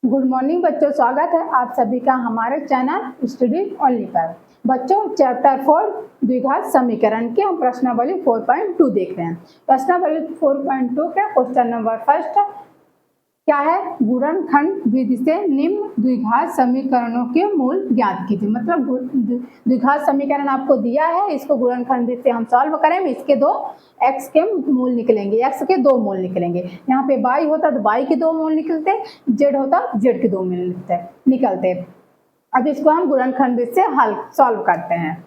Good morning बच्चों, स्वागत है आप सभी का हमारे चैनल स्टडी ओनली पर। बच्चों, चैप्टर 4 द्विघात समीकरण के हम प्रश्नावली 4.2 देख रहे हैं। प्रश्नावली 4.2 का क्वेश्चन नंबर फर्स्ट क्या है? गुणनखंड विधि से निम्न द्विघात समीकरणों के मूल ज्ञात कीजिए। मतलब द्विघात समीकरण आपको दिया है, इसको गुणनखंड विधि से हम सॉल्व करेंगे। इसके दो x के मूल निकलेंगे, x के दो मूल निकलेंगे। यहाँ पे y होता तो y के दो मूल निकलते, z होता z के दो मूल निकलते। अब इसको हम गुणनखंड विधि से हल सॉल्व करते हैं।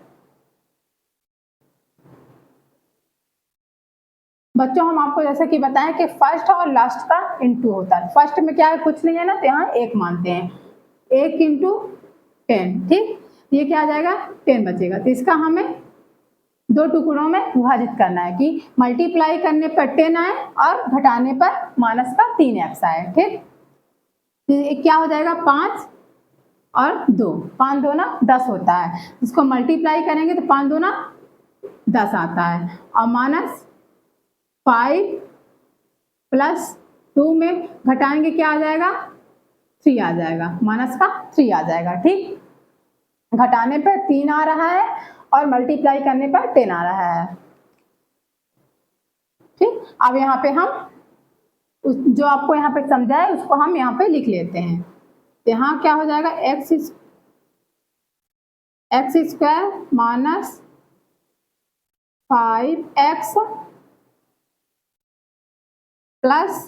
बच्चों, हम आपको जैसे कि बताएं कि फर्स्ट और लास्ट का इंटू होता है। फर्स्ट में क्या है, कुछ नहीं है ना, तो यहाँ 1 मानते हैं। 1 इंटू 10, ठीक। ये क्या आ जाएगा, 10 बचेगा। तो इसका हमें दो टुकड़ों में विभाजित करना है कि मल्टीप्लाई करने पर 10 आए और घटाने पर माइनस का 3x आए, ठीक। तो क्या हो जाएगा, 5 और 2, 5 2 ना 10 होता है। इसको मल्टीप्लाई करेंगे तो 5 2 ना 10 आता है और माइनस 5 प्लस 2 में घटाएंगे क्या आ जाएगा, 3 आ जाएगा, माइनस का 3 आ जाएगा, ठीक। घटाने पर 3 आ रहा है और मल्टीप्लाई करने पर 10 आ रहा है, ठीक। अब यहाँ पे हम जो आपको यहाँ पे समझा है उसको हम यहाँ पे लिख लेते हैं। यहाँ क्या हो जाएगा, x square minus 5x plus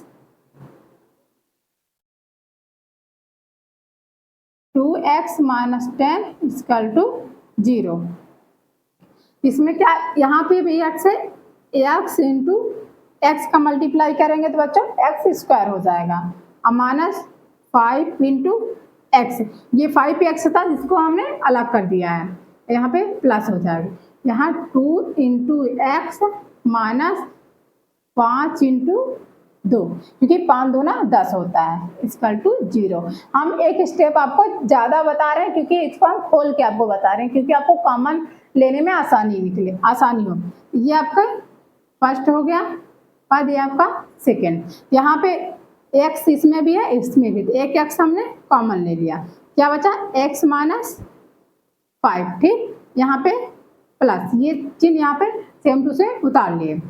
2x minus 10 equal to 0। इसमें क्या, यहाँ पे भी x है, x इंटू एक्स का मल्टीप्लाई करेंगे तो बच्चों एक्स स्क्वायर हो जाएगा और माइनस 5 इंटू एक्स। ये 5x था जिसको हमने अलग कर दिया है, यहाँ पे प्लस हो जाएगा। यहाँ 2 इंटू एक्स माइनस 5 इंटू 2, क्योंकि 5 2 ना 10 होता है, इक्वल टू 0। हम एक स्टेप आपको ज़्यादा बता रहे हैं क्योंकि इसको हम खोल के आपको बता रहे हैं, क्योंकि आपको कॉमन लेने में आसानी हो। ये आपका फर्स्ट हो गया, बाद ये आपका सेकेंड। यहाँ पे x इसमें भी है, इसमें भी, एक x हमने कॉमन ले लिया, क्या बचा x माइनस 5, ठीक। यहाँ पे प्लस, ये चिन्ह यहाँ पे सेम टू सेम उतार लिए।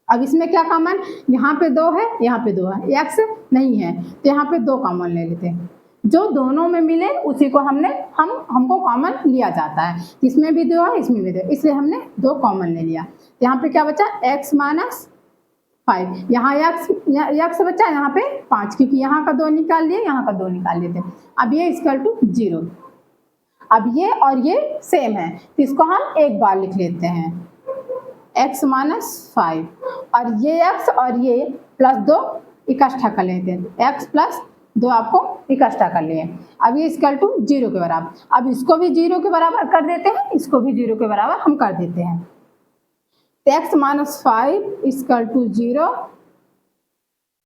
अब इसमें क्या कॉमन, यहाँ पे 2 है, यहाँ पे 2 है, x नहीं है तो यहाँ पे 2 कॉमन ले लेते हैं। जो दोनों में मिले उसी को हमको कॉमन लिया जाता है। इसमें भी 2 है, इसमें भी 2, इसलिए हमने 2 कॉमन ले लिया। यहाँ पे क्या बचा, x माइनस 5, यहाँ x बचा, यहाँ पे 5, क्योंकि यहाँ का 2 निकाल लिए, यहाँ का 2 निकाल लेते। अब ये इक्वल टू 0। अब ये और ये सेम है तो इसको हम एक बार लिख लेते हैं, x माइनस 5, और ये x और ये प्लस 2 इकट्ठा कर लेते हैं, x प्लस 2 आपको इकट्ठा कर लिए। अब ये इक्वल टू 0 के बराबर। अब इसको भी 0 के बराबर कर देते हैं, इसको भी 0 के बराबर हम कर देते हैं। x minus 5 equal to 0,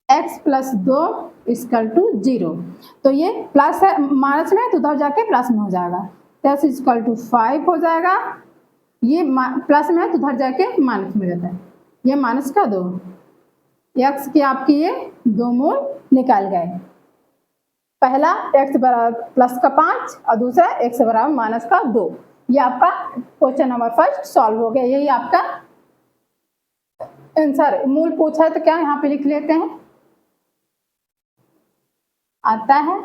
x plus 2 equal to 0। तो ये प्लस है, माइनस में तो उधर जाके प्लस में हो जाएगा, x इक्वल टू 5 हो जाएगा। ये प्लस में है तो उधर जाके माइनस में रहता है, ये माइनस का 2, x की आपकी ये 2 मूल निकाल गए। पहला x बराबर प्लस का 5 और दूसरा x बराबर माइनस का 2। ये आपका क्वेश्चन नंबर फर्स्ट सॉल्व हो गया। यही आपका आंसर। मूल पूछा है तो क्या यहाँ पे लिख लेते हैं, आता है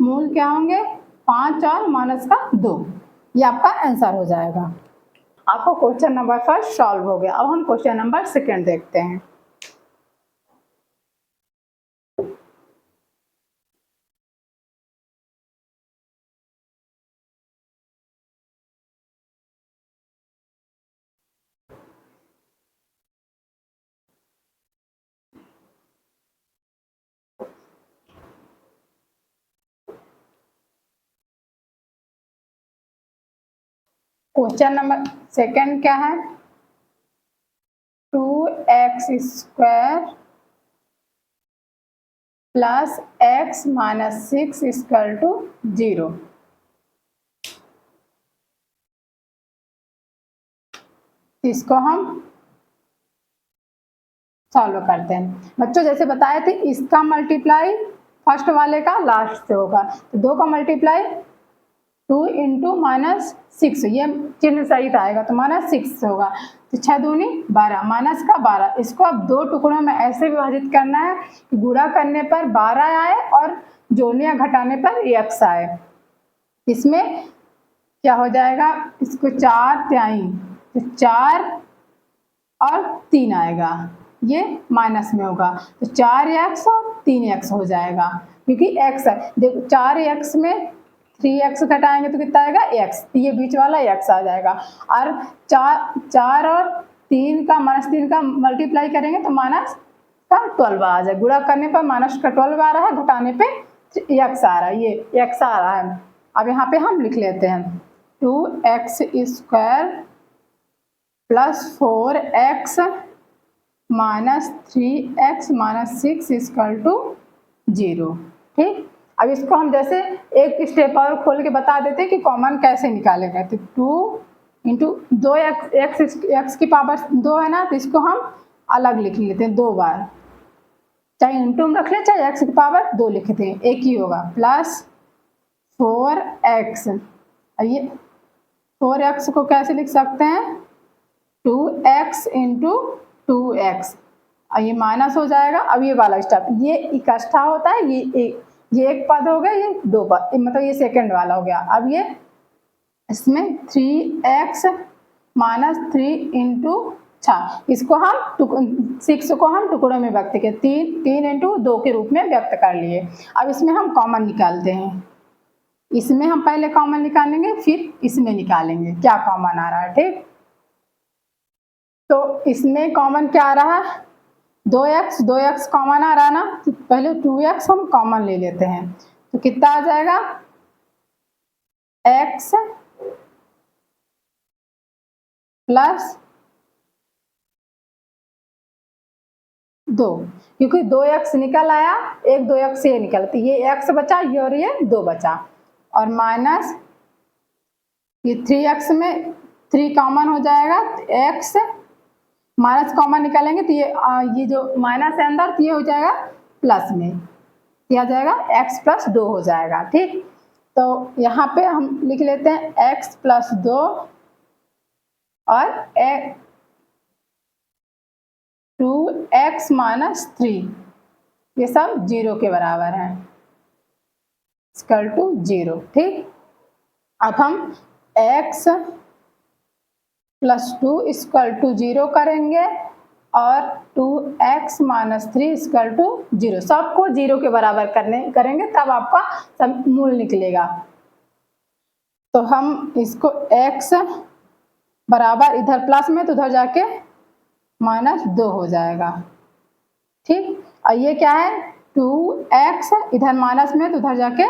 मूल क्या होंगे, 5 और माइनस का 2। ये आपका आंसर हो जाएगा। आपको क्वेश्चन नंबर फर्स्ट सॉल्व हो गया। अब हम क्वेश्चन नंबर सेकंड देखते हैं। क्वेश्चन नंबर सेकंड क्या है, 2x square plus x minus 6 equal to 0। इसको हम सॉल्व करते हैं। बच्चों जैसे बताए थे, इसका मल्टीप्लाई फर्स्ट वाले का लास्ट से होगा, तो 2 का मल्टीप्लाई 2 इंटू -6, ये चिन्ह सही आएगा तो -6 होगा, तो 6 दूनी 12 माइनस का 12। इसको अब 2 टुकड़ों में ऐसे विभाजित करना है कि गुणा करने पर 12 आए और जोड़ने या घटाने पर x आए। इसमें क्या हो जाएगा, इसको 4 त्याई तो 4 और 3 आएगा, ये माइनस में होगा, तो 4x और 3x हो जाएगा, क्योंकि x है। देखो 4x में 3x घटाएंगे तो कितना आएगा x, ये बीच वाला x आ जाएगा, और 4 और 3 का -3 का मल्टीप्लाई करेंगे तो माइनस का 12 आ जाएगा। गुणा करने पर माइनस का 12 आ रहा है, घटाने पे x आ रहा है, ये x आ रहा है। अब यहाँ पे हम लिख लेते हैं 2x² plus 4x minus 3x minus 6 equal to 0। ठीक, अब इसको हम जैसे एक स्टेप और खोल के बता देते हैं कि कॉमन कैसे निकालेंगे। तो 2 इंटू 2x की पावर 2 है ना, तो इसको हम अलग लिख लेते हैं 2 बार, चाहे इंटू में रख लें चाहे x की पावर 2 लिखते हैं, एक ही होगा, प्लस 4x। ये 4x को कैसे लिख सकते हैं, 2x इंटू 2x, और ये माइनस हो जाएगा। अब ये वाला स्टेप, ये इकट्ठा होता है, ये एक पद हो गया, ये 2 पद, मतलब ये सेकंड वाला हो गया। अब ये इसमें 3x माइनस 3 इंटू 6, इसको हम 6 को हम टुकड़ों में व्यक्त किए, 3 इंटू 2 के रूप में व्यक्त कर लिए। अब इसमें हम कॉमन निकालते हैं, इसमें हम पहले कॉमन निकालेंगे फिर इसमें निकालेंगे क्या कॉमन आ रहा है। ठीक, तो इसमें कॉमन क्या आ रहा है, 2x कॉमन आ रहा है ना, तो पहले 2x हम कॉमन ले लेते हैं, तो कितना आ जाएगा x प्लस 2, क्योंकि 2x निकल आया, एक 2x से निकल, तो ये x बचा, ये और ये 2 बचा, और माइनस ये 3x में 3 कॉमन हो जाएगा, तो x माइनस कॉमन निकालेंगे तो ये जो माइनस है अंदर, तो ये हो जाएगा प्लस में, किया जाएगा x प्लस 2 हो जाएगा। ठीक, तो यहाँ पे हम लिख लेते हैं x प्लस 2 और 2x माइनस 3, ये सब 0 के बराबर है, इक्वल टू 0। ठीक, अब हम x प्लस 2 इक्वल टू 0 करेंगे और 2x माइनस 3 इक्वल टू 0, सबको 0 के बराबर करेंगे तब आपका सब मूल निकलेगा। तो हम इसको x बराबर इधर प्लस में तो उधर जाके -2 हो जाएगा। ठीक, और ये क्या है 2x इधर माइनस में तो उधर जाके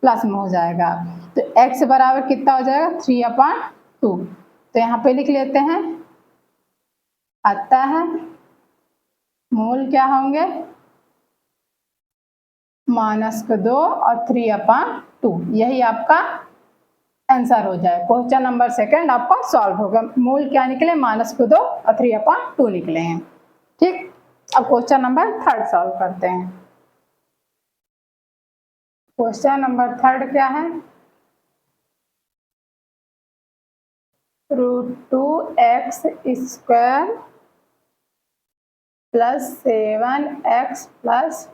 प्लस में हो जाएगा, तो x बराबर कितना हो जाएगा 3/2। तो यहाँ पे लिख लेते हैं, आता है मूल क्या होंगे -2 और 3/2, यही आपका आंसर हो जाए। क्वेश्चन नंबर 2 आपका सॉल्व होगा। मूल क्या निकले -2 और 3/2 निकले हैं। ठीक, अब क्वेश्चन नंबर 3 सॉल्व करते हैं। क्वेश्चन नंबर 3 क्या है, √2x² plus 7x plus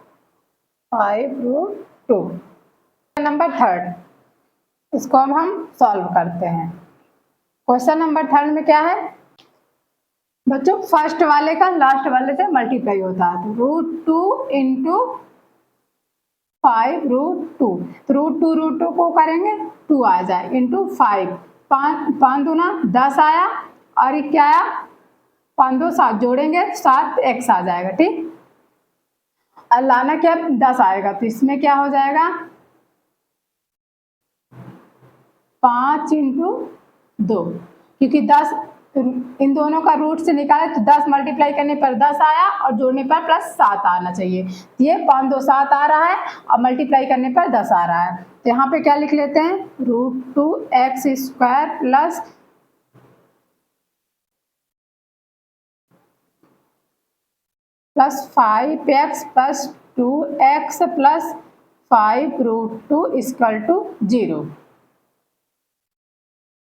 5√2। Number 3 इसको अब हम सॉल्व करते हैं। क्वेश्चन नंबर 3 में क्या है बच्चों, फर्स्ट वाले का लास्ट वाले से मल्टीप्लाई होता है, तो √2 इंटू 5√2, तो √2 को करेंगे 2 आ जाए इंटू 5, 5 दूना 10 आया, और ये क्या आया 5 2 7 जोड़ेंगे 7x आ जाएगा। ठीक, और लाना क्या 10 आएगा, तो इसमें क्या हो जाएगा 5 इंटू 2, क्योंकि 10 इन दोनों का रूट से निकाले तो 10 मल्टीप्लाई करने पर 10 आया और जोड़ने पर +7 आना चाहिए, ये 5 2 7 आ रहा है और मल्टीप्लाई करने पर 10 आ रहा है। तो यहाँ पे क्या लिख लेते हैं √2x² plus 5x plus 2x plus 5√2 equal to 0।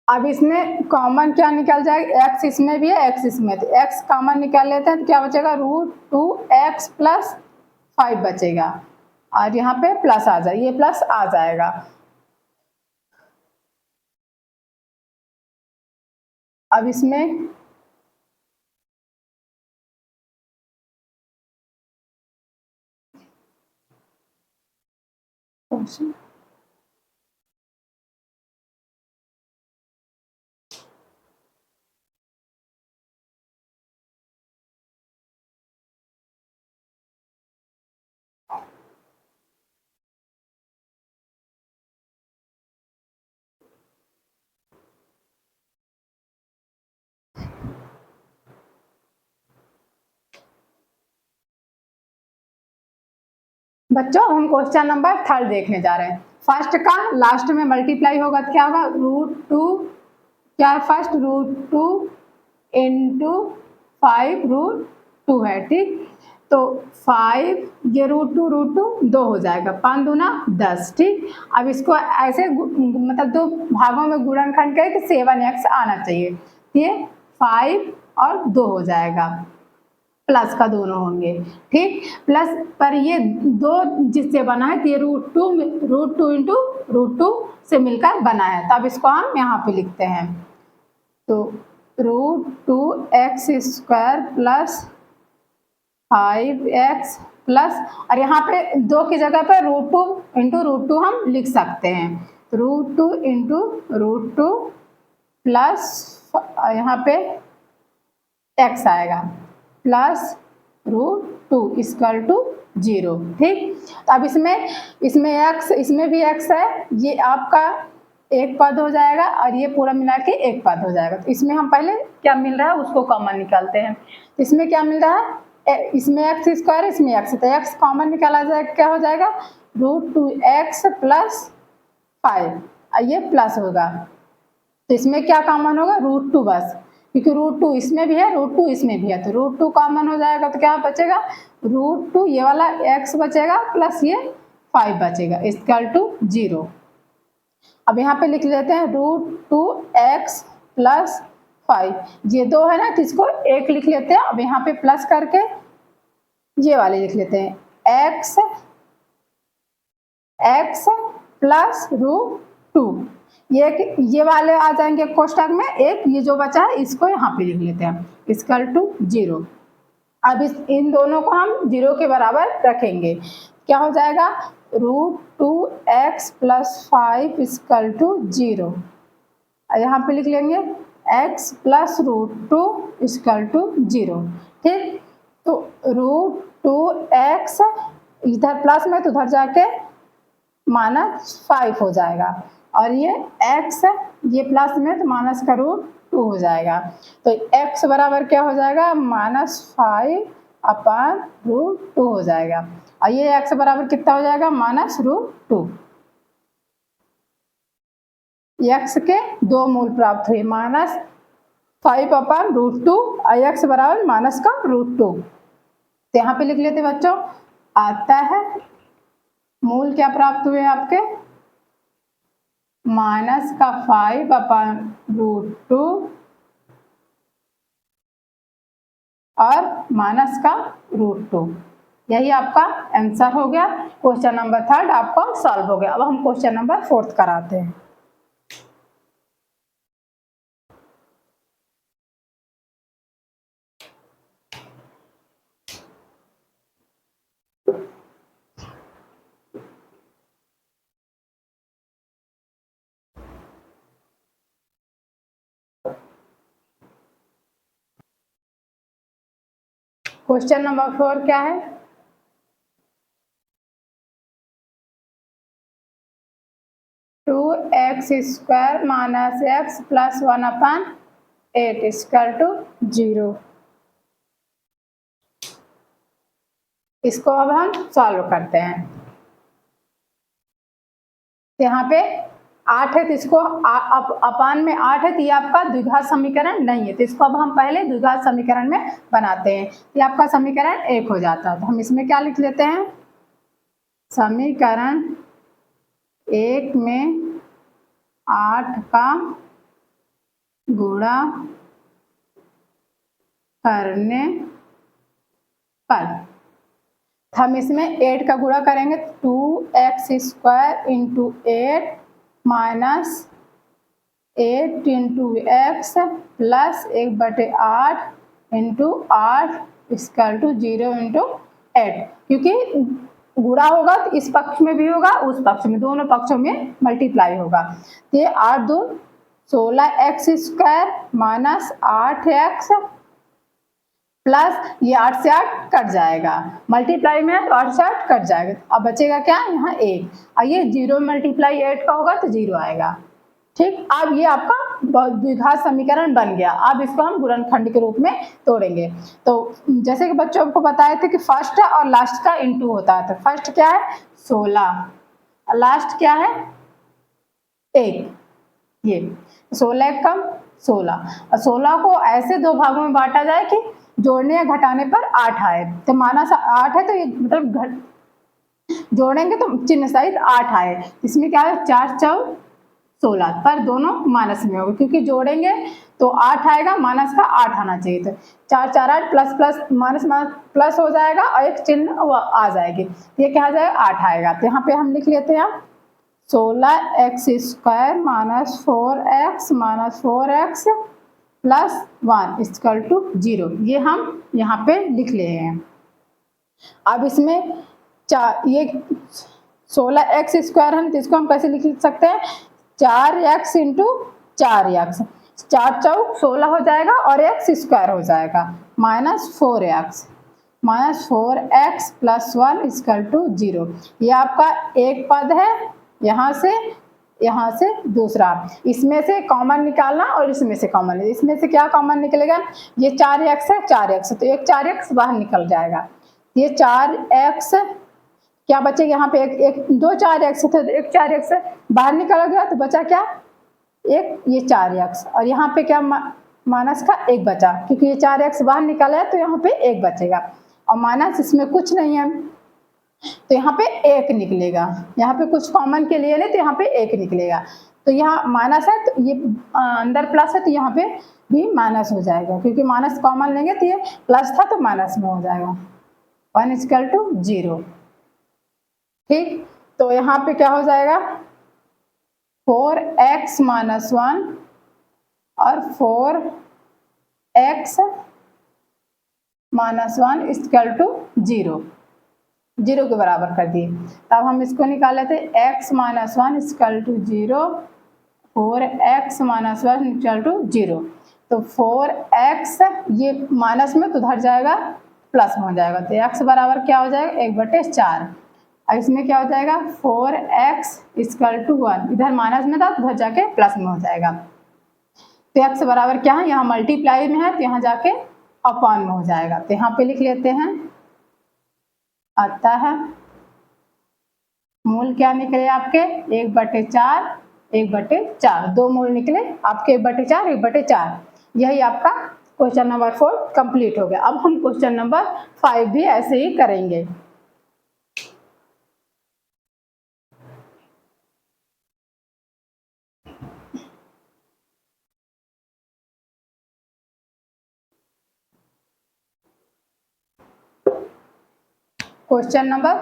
अब इसमें कॉमन क्या निकल जाएगा, x इसमें भी है x इसमें, तो x कॉमन निकाल लेते हैं तो क्या बचेगा, √2x प्लस 5 बचेगा और यहाँ पे प्लस आ जाए, ये प्लस आ जाएगा। अब इसमें बच्चों हम क्वेश्चन नंबर 3 देखने जा रहे हैं। फर्स्ट का लास्ट में मल्टीप्लाई होगा तो क्या होगा, √2 क्या है फर्स्ट, √2 इंटू 5√2 है, ठीक। तो 5 ये √2 2 हो जाएगा, 5 दूना 10, ठीक। अब इसको ऐसे मतलब 2 भागों में गुणनखंड करके 7x आना चाहिए, ये 5 और 2 हो जाएगा, प्लस का दोनों होंगे, ठीक। प्लस पर ये 2 जिससे बना है तो ये √2 इंटू √2 से मिलकर बना है, तो अब इसको हम यहाँ पे लिखते हैं, तो √2x square plus 5x plus, और यहाँ पे 2 की जगह पे √2 इंटू √2 हम लिख सकते हैं, √2 इंटू √2 प्लस यहाँ पे x आएगा प्लस √2 इक्वल टू 0, ठीक। तो अब इसमें x, इसमें भी x है, ये आपका एक पद हो जाएगा और ये पूरा मिला के एक पद हो जाएगा। तो इसमें हम पहले क्या मिल रहा है उसको कॉमन निकालते हैं, तो इसमें क्या मिल रहा है, इसमें x स्क्वायर, इसमें x, तो x कॉमन निकाला जाएगा, क्या हो जाएगा, √2x प्लस 5, ये प्लस होगा, तो इसमें क्या कॉमन होगा, √2 बस, क्योंकि √2 इसमें भी है, √2 इसमें भी है, तो √2 कॉमन हो जाएगा, तो क्या बचेगा, √2 ये वाला x बचेगा प्लस ये 5 बचेगा इक्वल टू 0। अब यहाँ पे लिख लेते हैं √2x प्लस 5, ये 2 है ना, तो इसको 1 लिख लेते हैं। अब यहाँ पे प्लस करके ये वाले लिख लेते हैं, x प्लस √2, ये वाले आ जाएंगे कोष्टक में, एक ये जो बचा है इसको यहाँ पे लिख लेते हैं इक्वल टू 0। अब इन दोनों को हम 0 के बराबर रखेंगे, क्या हो जाएगा, √2x प्लस 5 इक्वल टू 0, यहाँ पे लिख लेंगे x प्लस √2 इक्वल टू 0, ठीक। तो √2x इधर प्लस में तो उधर जाके -5 हो जाएगा, और ये x ये प्लस में तो माइनस का √2 हो जाएगा, तो x बराबर क्या हो जाएगा, -5 अपान √2 हो जाएगा, और ये x बराबर कितना हो जाएगा, -√2। x के 2 मूल प्राप्त हुए, -5 अपान √2 और x बराबर माइनस का √2, तो यहाँ पे लिख लेते बच्चों, आता है मूल क्या प्राप्त हुए आपके, -5 अपान √2 और -√2, यही आपका आंसर हो गया। क्वेश्चन नंबर 3 आपका सॉल्व हो गया। अब हम क्वेश्चन नंबर 4 कराते हैं। क्वेश्चन नंबर 4 क्या है, (2x square minus x plus 1 upon 8 equal to 0। इसको अब हम सॉल्व करते हैं। यहाँ पे 8 है तो इसको अपान में 8 है तो ये आपका द्विघात समीकरण नहीं है, तो इसको अब हम पहले द्विघात समीकरण में बनाते हैं। ये आपका समीकरण 1 हो जाता है, तो हम इसमें क्या लिख लेते हैं, समीकरण 1 में 8 का गुणा करने पर हम इसमें 8 का गुणा करेंगे 2x² into 8 minus 8 into x plus 1/8 into 8 equal to 0 into 8, क्योंकि गुणा होगा तो इस पक्ष में भी होगा उस पक्ष में, दोनों पक्षों में मल्टीप्लाई होगा। तो ये 8 2 16x² माइनस 8x प्लस ये 8 से 8 कट जाएगा, मल्टीप्लाई में है तो 8 से 8 कट जाएगा। अब बचेगा क्या, यहाँ 1, और ये 0 मल्टीप्लाई 8 का होगा तो 0 आएगा। ठीक, अब ये आपका द्विघात समीकरण बन गया। अब इसको हम गुणनखंड के रूप में तोड़ेंगे। तो जैसे कि बच्चों को बताए थे कि फर्स्ट और लास्ट का इंटू होता है, तो फर्स्ट क्या है 16, लास्ट क्या है 1, ये 16 कम 16, और 16 को ऐसे दो भागों में बांटा जाए कि जोड़ने या घटाने पर 8 आए। तो माइनस 8 है तो ये मतलब जोड़ेंगे तो चिन्ह सहित 8 आए, इसमें क्या है 4 4 16, पर दोनों माइनस में होगा क्योंकि जोड़ेंगे तो 8 आएगा, माइनस का 8 आना चाहिए। तो 4 4 8 plus plus minus minus plus हो जाएगा और एक चिन्ह आ जाएगी, ये क्या आ जाएगा 8 आएगा। तो यहाँ पे हम लिख लेते हैं 16x² minus 4x minus 4x plus 1 equal to 0, ये हम यहाँ पे लिख ले हैं। अब इसमें ये 16x² है तो इसको हम कैसे लिख सकते हैं 4x इंटू 4x, 4 चौक 16 हो जाएगा और x² हो जाएगा minus 4x plus 1 equal to 0। ये आपका एक पद है, यहाँ से दूसरा, इसमें से कॉमन निकालना और इसमें से कॉमन, इसमें से क्या कॉमन निकलेगा, ये 4x है 4x, तो एक 4x बाहर निकल जाएगा, ये 4x क्या बचेगा, यहाँ पे एक 2 4x थे, एक 4x बाहर निकल गया तो बचा क्या एक ये 4x, और यहाँ पे क्या माइनस का 1 बचा, क्योंकि ये 4x बाहर निकाला है तो यहाँ पे 1 बचेगा, और माइनस इसमें कुछ नहीं है तो यहाँ पे 1 निकलेगा, यहाँ पे कुछ कॉमन के लिए नहीं तो यहाँ पे 1 निकलेगा। तो यहाँ माइनस है तो ये अंदर प्लस है तो यहाँ पे भी माइनस हो जाएगा, क्योंकि माइनस कॉमन लेंगे तो ये प्लस था तो माइनस में हो जाएगा 1 इक्वल टू 0। ठीक, तो यहाँ पे क्या हो जाएगा 4x माइनस 1 और 4x माइनस 1 इक्वल टू 0, 0 के बराबर कर दिए। तब हम इसको निकाले थे x minus 1 equal to 0, 4x minus 1 equal to 0, तो 4x ये माइनस में तो उधर जाएगा प्लस में हो जाएगा, तो x बराबर क्या हो जाएगा 1/4, और इसमें क्या हो जाएगा 4x इक्वल टू 1, इधर माइनस में था उधर जाके प्लस में हो जाएगा, तो x बराबर क्या है, यहाँ मल्टीप्लाई में है तो यहाँ जाके अपॉन में हो जाएगा। तो यहाँ पे लिख लेते हैं, आता है मूल क्या निकले आपके 1/4 1/4, 2 मूल निकले आपके 1/4 1/4, यही आपका क्वेश्चन नंबर 4 कंप्लीट हो गया। अब हम क्वेश्चन नंबर 5 भी ऐसे ही करेंगे। क्वेश्चन नंबर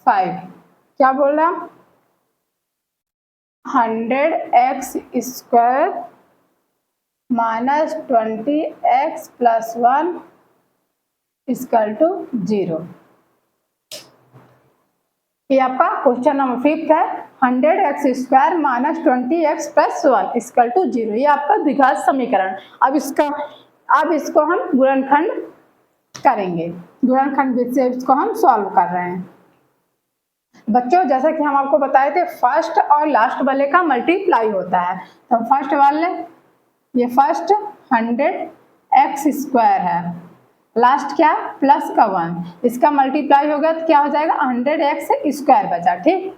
5 क्या बोल रहा, 100x² minus 20x plus 1 equal to 0, ये आपका क्वेश्चन नंबर 5 है। 100x² minus 20x plus 1 equal to 0, ये आपका द्विघात समीकरण। अब इसको हम गुणनखंड करेंगे, गुणनखंड विधि से इसको हम सॉल्व कर रहे हैं। बच्चों जैसा कि हम आपको बताए थे फर्स्ट और लास्ट वाले का मल्टीप्लाई होता है, तो फर्स्ट वाले ये फर्स्ट 100x² है, लास्ट क्या प्लस का 1, इसका मल्टीप्लाई होगा तो क्या हो जाएगा 100x² बचा। ठीक,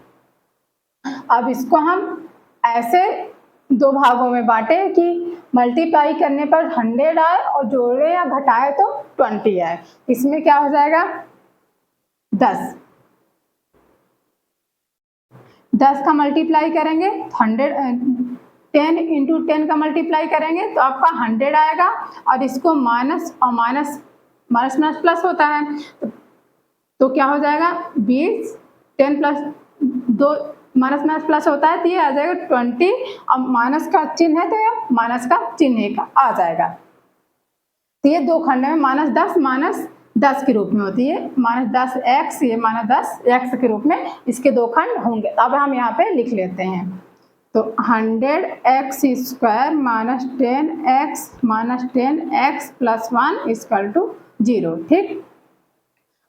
अब इसको हम ऐसे दो भागों में बांटे कि मल्टीप्लाई करने पर 100 आए और जोड़े या घटाए तो 20 आए, इसमें क्या हो जाएगा 10, 10 का मल्टीप्लाई करेंगे 100, 10 इंटू 10 का मल्टीप्लाई करेंगे तो आपका 100 आएगा, और इसको माइनस और माइनस माइनस माइनस प्लस होता है, तो क्या हो जाएगा 20, 10 प्लस 2 माइनस माइनस प्लस होता है तो ये आ जाएगा 20, और माइनस का चिन्ह है तो ये माइनस का चिन्ह का आ जाएगा। तो ये दो खंड में माइनस 10 के रूप में होती है, -10x, ये -10x के रूप में इसके दो खंड होंगे। अब हम यहाँ पे लिख लेते हैं, तो 100x square -10x plus 1 equal to 0। ठीक,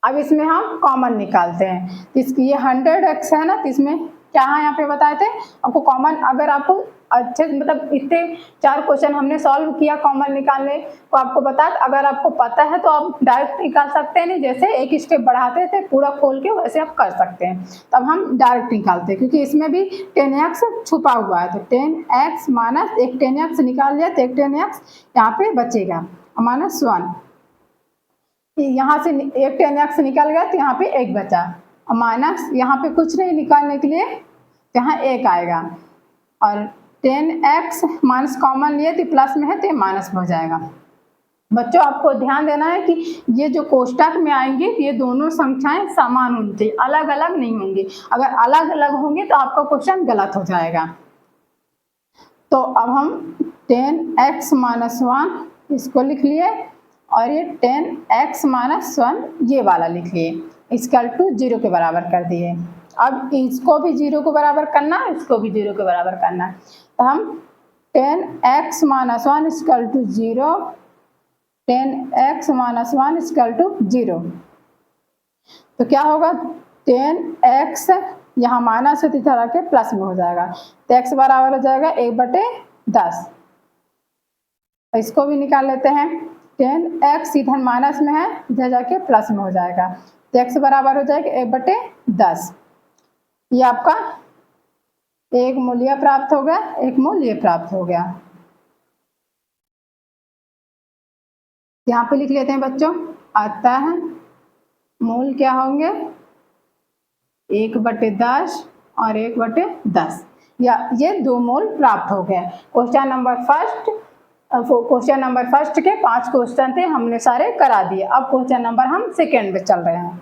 अब इसमें हम कॉमन निकालते हैं, तो इसकी ये 100x है ना, तो इसमें क्या है यहाँ पे बताए थे आपको कॉमन। अगर आपको अच्छे मतलब इतने 4 क्वेश्चन हमने सॉल्व किया कॉमन निकालने को आपको बता, अगर आपको पता है तो आप डायरेक्ट निकाल सकते हैं, नहीं जैसे एक स्टेप बढ़ाते थे पूरा खोल के वैसे आप कर सकते हैं। तब हम डायरेक्ट निकालते हैं क्योंकि इसमें भी 10x छुपा हुआ है, तो 10x माइनस एक 10x निकाल लिया तो एक 10x यहाँ पे बचेगा -1, यहाँ से एक 10x निकल गया तो यहाँ पे एक बचा, और माइनस यहाँ पे कुछ नहीं निकालने के लिए तो यहाँ एक आएगा, और 10x माइनस कॉमन लिए तो प्लस में है तो माइनस हो जाएगा। बच्चों आपको ध्यान देना है कि ये जो कोष्टक में आएंगे ये दोनों संख्याएं समान होनी चाहिए, अलग अलग नहीं होंगी। अगर अलग अलग होंगे तो आपका क्वेश्चन गलत हो जाएगा। तो अब हम 10x माइनस 1 इसको लिख लिए, और ये 10x माइनस 1 ये वाला लिख लिए, इक्वल टू 0 के बराबर कर दिए। अब इसको भी 0 को बराबर करना है, इसको भी 0 के बराबर करना है, तो हम 10x minus 1 equal to 0, 10x minus 1 equal to 0। तो क्या होगा 10x यहाँ माइनस है तो इधर आके प्लस में हो जाएगा, तो x बराबर हो जाएगा 1/10। इसको भी निकाल लेते हैं, 10x इधर माइनस में है इधर जाके प्लस में हो जाएगा, तो x बराबर हो जाएगा 1/10। ये आपका एक मूल्य प्राप्त हो गया, एक मूल्य प्राप्त हो गया। यहाँ पे लिख लेते हैं बच्चों, आता है मूल क्या होंगे 1/10 और 1/10, या ये दो मूल प्राप्त हो गए। क्वेश्चन नंबर फर्स्ट के 5 क्वेश्चन थे हमने सारे करा दिए। अब क्वेश्चन नंबर हम सेकेंड में चल रहे हैं।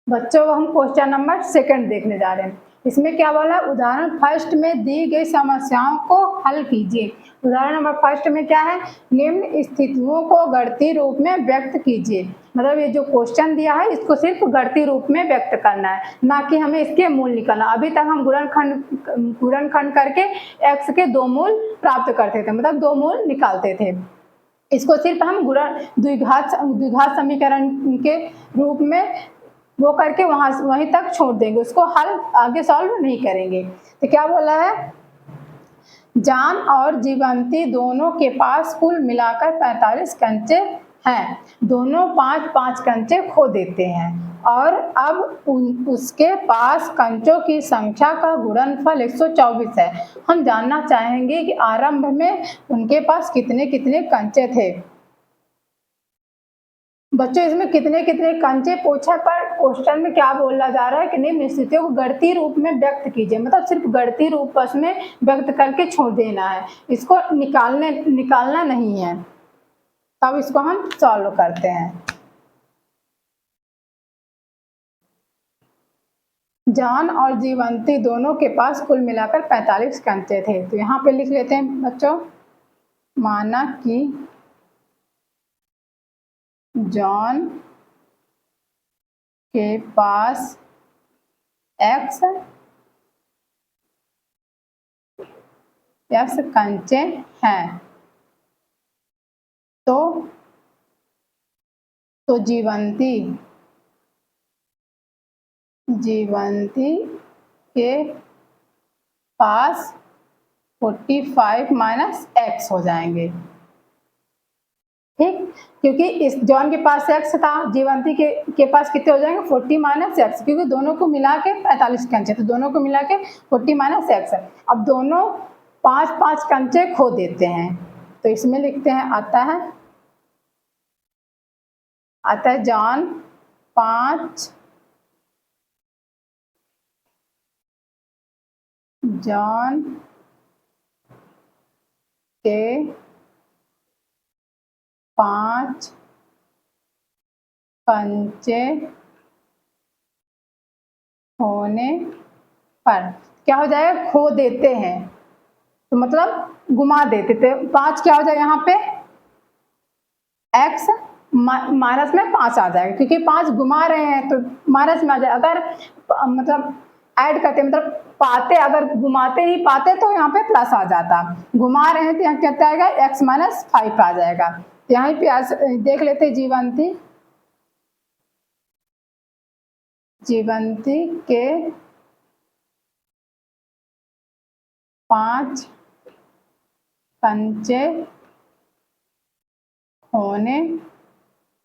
बच्चों हम क्वेश्चन नंबर सेकंड देखने जा रहे हैं। इसमें क्या बोला, उदाहरण फर्स्ट में दी गई समस्याओं को हल कीजिए। उदाहरण नंबर फर्स्ट में क्या है, निम्न स्थितियों को गणितीय रूप में व्यक्त कीजिए। मतलब ये जो क्वेश्चन दिया है इसको सिर्फ गणितीय रूप में व्यक्त करना है, ना कि हमें इसके मूल निकालना। अभी तक हम गुणनखंड करके x के 2 मूल प्राप्त करते थे, मतलब 2 मूल निकालते थे। इसको सिर्फ हम द्विघात समीकरण के रूप में वो करके वहीं तक छोड़ देंगे, उसको हल आगे सॉल्व नहीं करेंगे। तो क्या बोला है, जान और जीवंती दोनों के पास कुल मिलाकर 45 कंचे हैं। दोनों 5-5 कंचे खो देते हैं, और अब उसके पास कंचों की संख्या का गुणनफल 124 है। हम जानना चाहेंगे कि आरंभ में उनके पास कितने कितने कंचे थे। बच्चों इसमें कितने कितने कंचे पूछा, पर क्वेश्चन में क्या बोला जा रहा है कि निम्न स्थितियों को गणितीय रूप में व्यक्त कीजिए। मतलब सिर्फ गणितीय रूप में व्यक्त करके छोड़ देना है, इसको निकालना नहीं है। अब इसको हम सॉल्व करते हैं। जॉन और जीवंती दोनों के पास कुल मिलाकर 45 कंचे थे। तो यहाँ पे लिख लेते हैं बच्चों, माना कि जॉन के पास x कंचे हैं, तो जीवंती के पास 45 माइनस x हो जाएंगे। ठीक, क्योंकि इस जॉन के पास x था, जीवंती के पास कितने हो जाएंगे 40 माइनस x, क्योंकि दोनों को मिला के 45 कंचे, तो दोनों को मिला के 40 माइनस x। अब दोनों 5-5 कंचे खो देते हैं, तो इसमें लिखते हैं आता है जॉन 5 जॉन के 5 कंचे होने पर क्या हो जाएगा, खो देते हैं, तो मतलब गुमा देते थे। 5 क्या हो जाएगा यहाँ पे, x माइनस में 5 आ जाएगा, क्योंकि 5 घुमा रहे हैं तो माइनस में आ जाएगा। अगर मतलब ऐड करते मतलब पाते, अगर घुमाते ही पाते तो यहाँ पे प्लस आ जाता, घुमा रहे हैं तो यहाँ क्या आएगा, x माइनस 5 आ जाएगा। तो यहाँ पे देख लेते जीवंती के 5 कंचे होने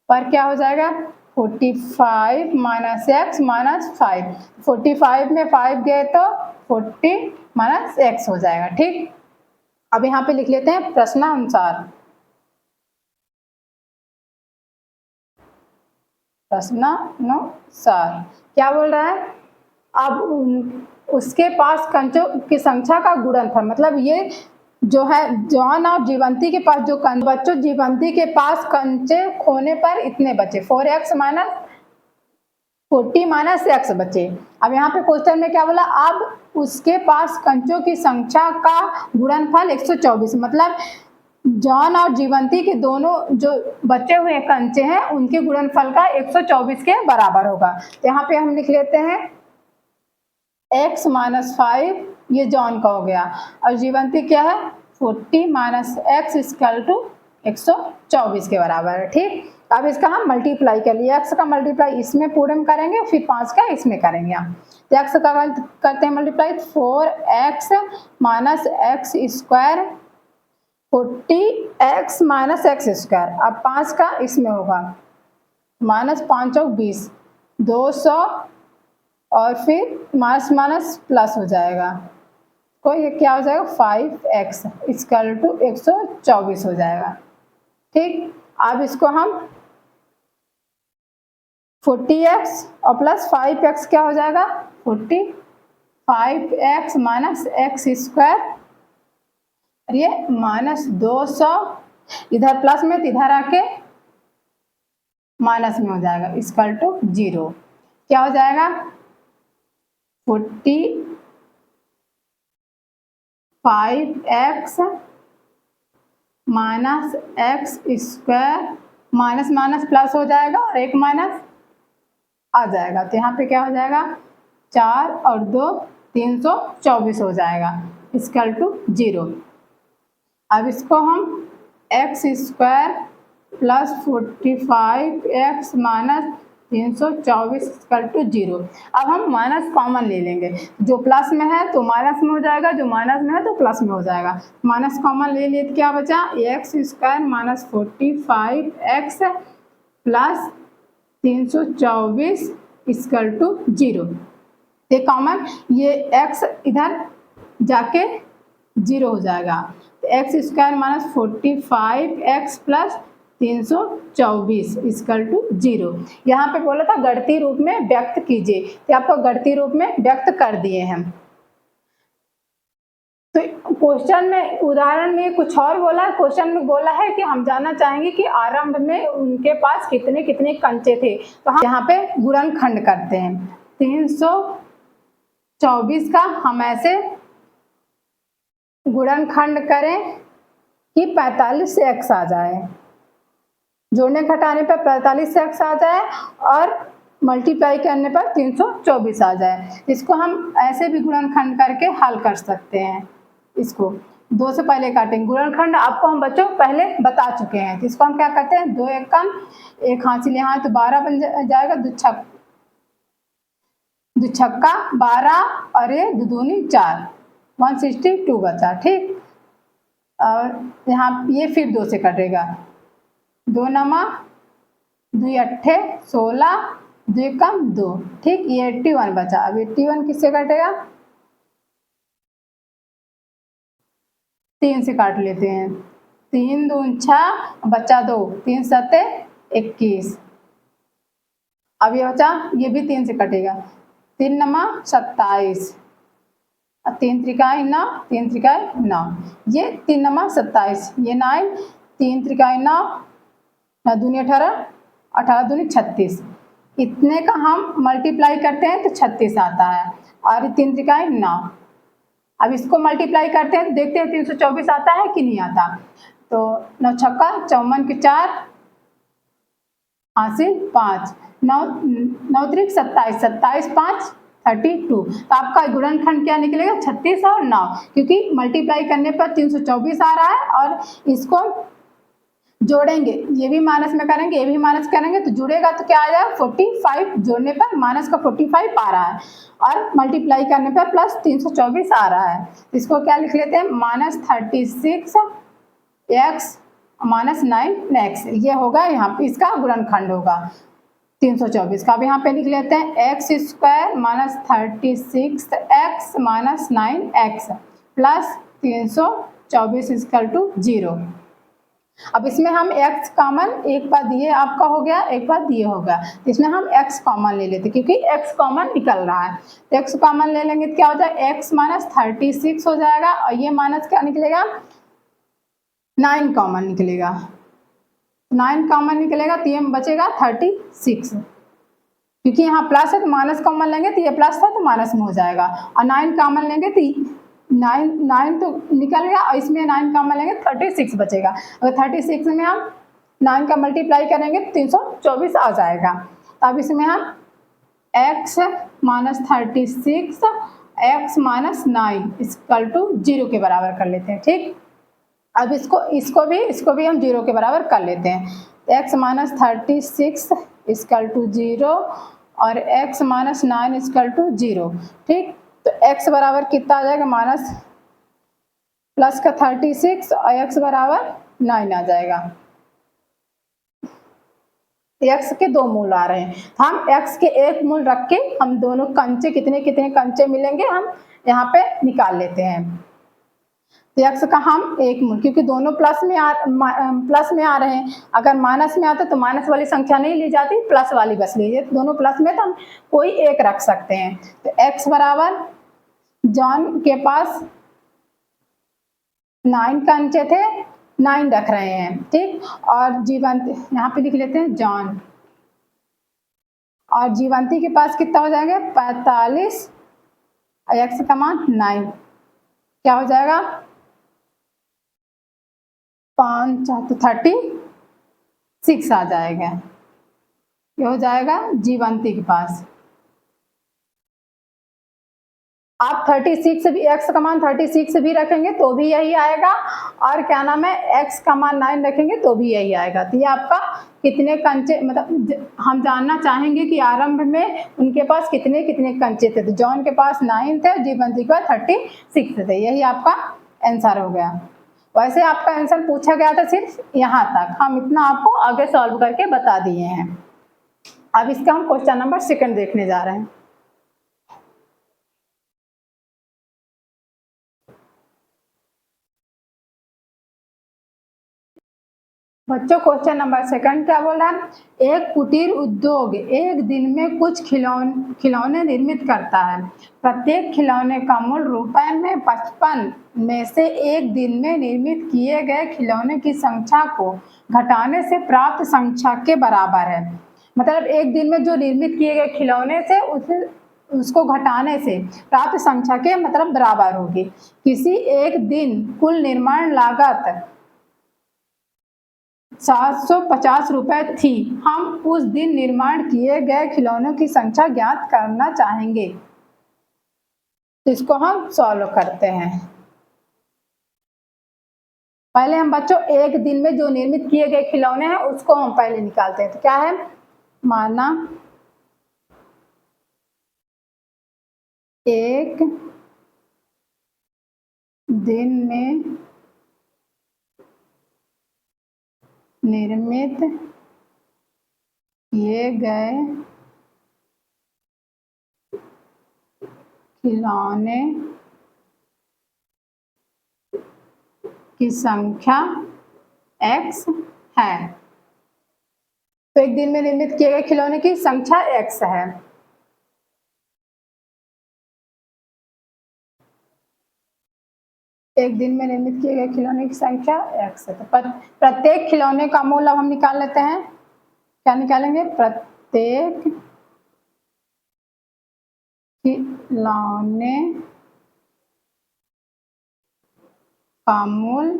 पर क्या हो जाएगा, 45 माइनस x माइनस 5, 45 में 5 गए तो 40 माइनस x हो जाएगा। ठीक, अब यहाँ पे लिख लेते हैं प्रश्नानुसार। प्रश्नानुसार क्या बोल रहा है, अब उसके पास कंचों की संख्या का गुणनफल, मतलब ये जो है जॉन और जीवंती के पास जो बच्चों जीवंती के पास कंचे खोने पर इतने बचे, 4x माइनस 40 माइनस x बचे। अब यहाँ पे क्वेश्चन में क्या बोला, अब उसके पास कंचों की संख्या का गुणनफल 124, मतलब जॉन और जीवंती के दोनों जो बचे हुए कंचे हैं उनके गुणनफल का 124 के बराबर होगा। तो यहाँ पे हम लिख लेते हैं x माइनस 5, ये जॉन का हो गया, और जीवंती क्या है 40 माइनस x इक्वल टू 124 के बराबर है। ठीक, अब इसका हम मल्टीप्लाई कर लिए, x का मल्टीप्लाई इसमें पूरे में करेंगे, फिर 5 का इसमें करेंगे हम। तो x का करते हैं multiply, 4x minus x square 40x minus x square, अब 5 का इसमें होगा, माइनस 5 और 20 200, और फिर माइनस माइनस प्लस हो जाएगा, तो ये क्या हो जाएगा 5x इक्वल टू 124 हो जाएगा। ठीक, अब इसको हम 40x और प्लस 5x क्या हो जाएगा 45x माइनस एक्स स्क्वायर, और ये माइनस 200, इधर प्लस में तो इधर आके माइनस में हो जाएगा, इक्वल टू 0। क्या हो जाएगा 45x minus x square, minus minus plus हो जाएगा और एक माइनस आ जाएगा, तो यहाँ पे क्या हो जाएगा 4 और 2 324 हो जाएगा, इक्वल टू 0। अब इसको हम x square plus 45x minus 324 equal to 0। अब हम माइनस कॉमन ले लेंगे, जो प्लस में है तो माइनस में हो जाएगा, जो माइनस में है तो प्लस में हो जाएगा। माइनस कॉमन ले लिए तो क्या बचा, x square minus 45x plus 324 equal to 0। ये कॉमन, ये x इधर जाके 0 हो जाएगा, तो x square minus 45x plus 324 equal to 0। यहाँ पे बोला था गणितीय रूप में व्यक्त कीजिए, तो आपको गणितीय रूप में व्यक्त कर दिए हैं। तो क्वेश्चन में उदाहरण में कुछ और बोला है, क्वेश्चन में बोला है कि हम जानना चाहेंगे कि आरंभ में उनके पास कितने कितने कंचे थे, तो हम यहाँ पे गुणनखंड करते हैं। 324 का हम ऐसे गुणनखंड करें कि 45 से x आ जाए, जोड़ने घटाने पर 45 से x आ जाए और मल्टीप्लाई करने पर 324 आ जाए। इसको हम ऐसे भी गुणनखंड करके हल कर सकते हैं। इसको 2 से पहले काटेंगे, गुणनखंड आपको हम बच्चों पहले बता चुके हैं। तो इसको हम क्या करते हैं, 2 एकम 1 हासिल यहाँ तो 12 बन जाएगा, दो छक्का 12 और ये दो दूनी 4, 162 बचा। ठीक, और यहाँ ये फिर 2 से कटेगा, 2 नमा 2 अट्ठे 16, 2 कम 2। ठीक, ये 81 बचा। अब 81 किससे कटेगा, 3 से काट लेते हैं, 3 दून 6 बचा 2, 3 सत्ते 21। अब ये बचा, ये भी 3 से कटेगा, 3 नमा 27, 3 त्रिकाएँ 9, 3 त्रिकाएँ 9, ये 3 नमा 27, ये 9, 3 त्रिकाएँ 9, 9 दूनी 18, 18 दूनी 36, इतने का हम मल्टीप्लाई करते हैं तो 36 आता है और 3 त्रिकाएँ 9। अब इसको मल्टीप्लाई करते हैं तो देखते हैं 324 आता है कि नहीं आता। तो 9 छक्का 54 के 4, हासिल 5, 9 9 त्रिक 27, 27 5 32। तो आपका गुणनखंड क्या निकलेगा 36 और 9, क्योंकि मल्टीप्लाई करने पर 324 आ रहा है और इसको जोड़ेंगे, ये भी माइनस में करेंगे, ये भी माइनस करेंगे तो जुड़ेगा तो क्या आ जाएगा 45, जोड़ने पर माइनस का 45 आ रहा है और मल्टीप्लाई करने पर प्लस 324 आ रहा है। इसको क्या लिख लेते हैं -36 x माइनस 9 x, ये होगा यहाँ पे इसका गुणनखंड होगा 324 का। अब यहाँ पे लिख लेते हैं x square -36 x minus 9 x plus 324 equal to 0। अब इसमें हम x कॉमन, एक बार ये आपका हो गया, एक बार ये हो गया, तो इसमें हम x कॉमन ले लेते क्योंकि x कॉमन निकल रहा है। तो x कॉमन ले लेंगे तो क्या हो जाएगा x -36 हो जाएगा और ये माइनस क्या निकलेगा 9 कॉमन निकलेगा, 9 कॉमन निकलेगा तो ये बचेगा 36, क्योंकि यहाँ प्लस है तो माइनस कॉमन लेंगे तो ये प्लस था तो माइनस में हो जाएगा और 9 कॉमन लेंगे तो 9 तो निकल गया और इसमें 9 कॉमन लेंगे 36 बचेगा। अगर 36 में हम 9 का मल्टीप्लाई करेंगे तो 324 आ जाएगा। तो अब इसमें हम x -36 x minus 9 equal to 0 के बराबर कर लेते हैं। ठीक, अब इसको भी हम 0 के बराबर कर लेते हैं। x -36 इक्वल टू 0 और x -9 इक्वल टू 0। ठीक, तो x बराबर कितना आ जाएगा माइनस प्लस का 36 और x बराबर 9 आ जाएगा। x के दो मूल आ रहे हैं, हम x के एक मूल रख के हम दोनों कंचे कितने कितने कंचे मिलेंगे हम यहाँ पे निकाल लेते हैं। तो x का हम एक मूल, क्योंकि दोनों प्लस में आ रहे हैं, अगर माइनस में आता तो माइनस वाली संख्या नहीं ली जाती, प्लस वाली बस लीजिए। दोनों प्लस में तो हम कोई एक रख सकते हैं। तो x बराबर जॉन के पास 9 कंचे थे, 9 रख रहे हैं। ठीक, और जीवंती यहाँ पे लिख लेते हैं जॉन, और जीवंती के पास कितना हो जाएगा 45 और x का मान 9, क्या हो जाएगा 5 तो 36 आ जाएगा। ये हो जाएगा जीवंती के पास। आप 36 भी x का मान 36 भी रखेंगे तो भी यही आएगा, और क्या नाम है x का मान 9 रखेंगे तो भी यही आएगा। तो ये आपका कितने कंचे, मतलब हम जानना चाहेंगे कि आरंभ में उनके पास कितने कितने कंचे थे। तो जॉन के पास 9 थे, जीवंती के पास 36 थे। यही आपका आंसर हो गया। वैसे आपका आंसर पूछा गया था सिर्फ यहाँ तक, हम इतना आपको आगे सॉल्व करके बता दिए हैं। अब इसका हम क्वेश्चन नंबर 2 देखने जा रहे हैं। बच्चों क्वेश्चन नंबर 2 क्या बोल रहा है, एक कुटीर उद्योग एक दिन में कुछ खिलौने निर्मित करता है। प्रत्येक खिलौने का मूल्य रुपए में 55 में से एक दिन में निर्मित किए गए खिलौने की संख्या को घटाने से प्राप्त संख्या के बराबर है। मतलब एक दिन में जो निर्मित किए गए खिलौने से उसको घटाने से प्राप्त संख्या के मतलब बराबर होगी। किसी एक दिन कुल निर्माण लागत 750 रुपए थी। हम उस दिन निर्माण किए गए खिलौनों की संख्या ज्ञात करना चाहेंगे। तो इसको हम सॉल्व करते हैं। पहले हम बच्चों एक दिन में जो निर्मित किए गए खिलौने हैं उसको हम पहले निकालते हैं। तो क्या है, माना एक दिन में निर्मित किए गए खिलौने की संख्या x है। तो एक दिन में निर्मित किए गए खिलौने की संख्या x है। एक दिन में निर्मित किए गए खिलौने की संख्या x है। तो प्रत्येक खिलौने का मूल अब हम निकाल लेते हैं। क्या निकालेंगे? प्रत्येक खिलौने का मूल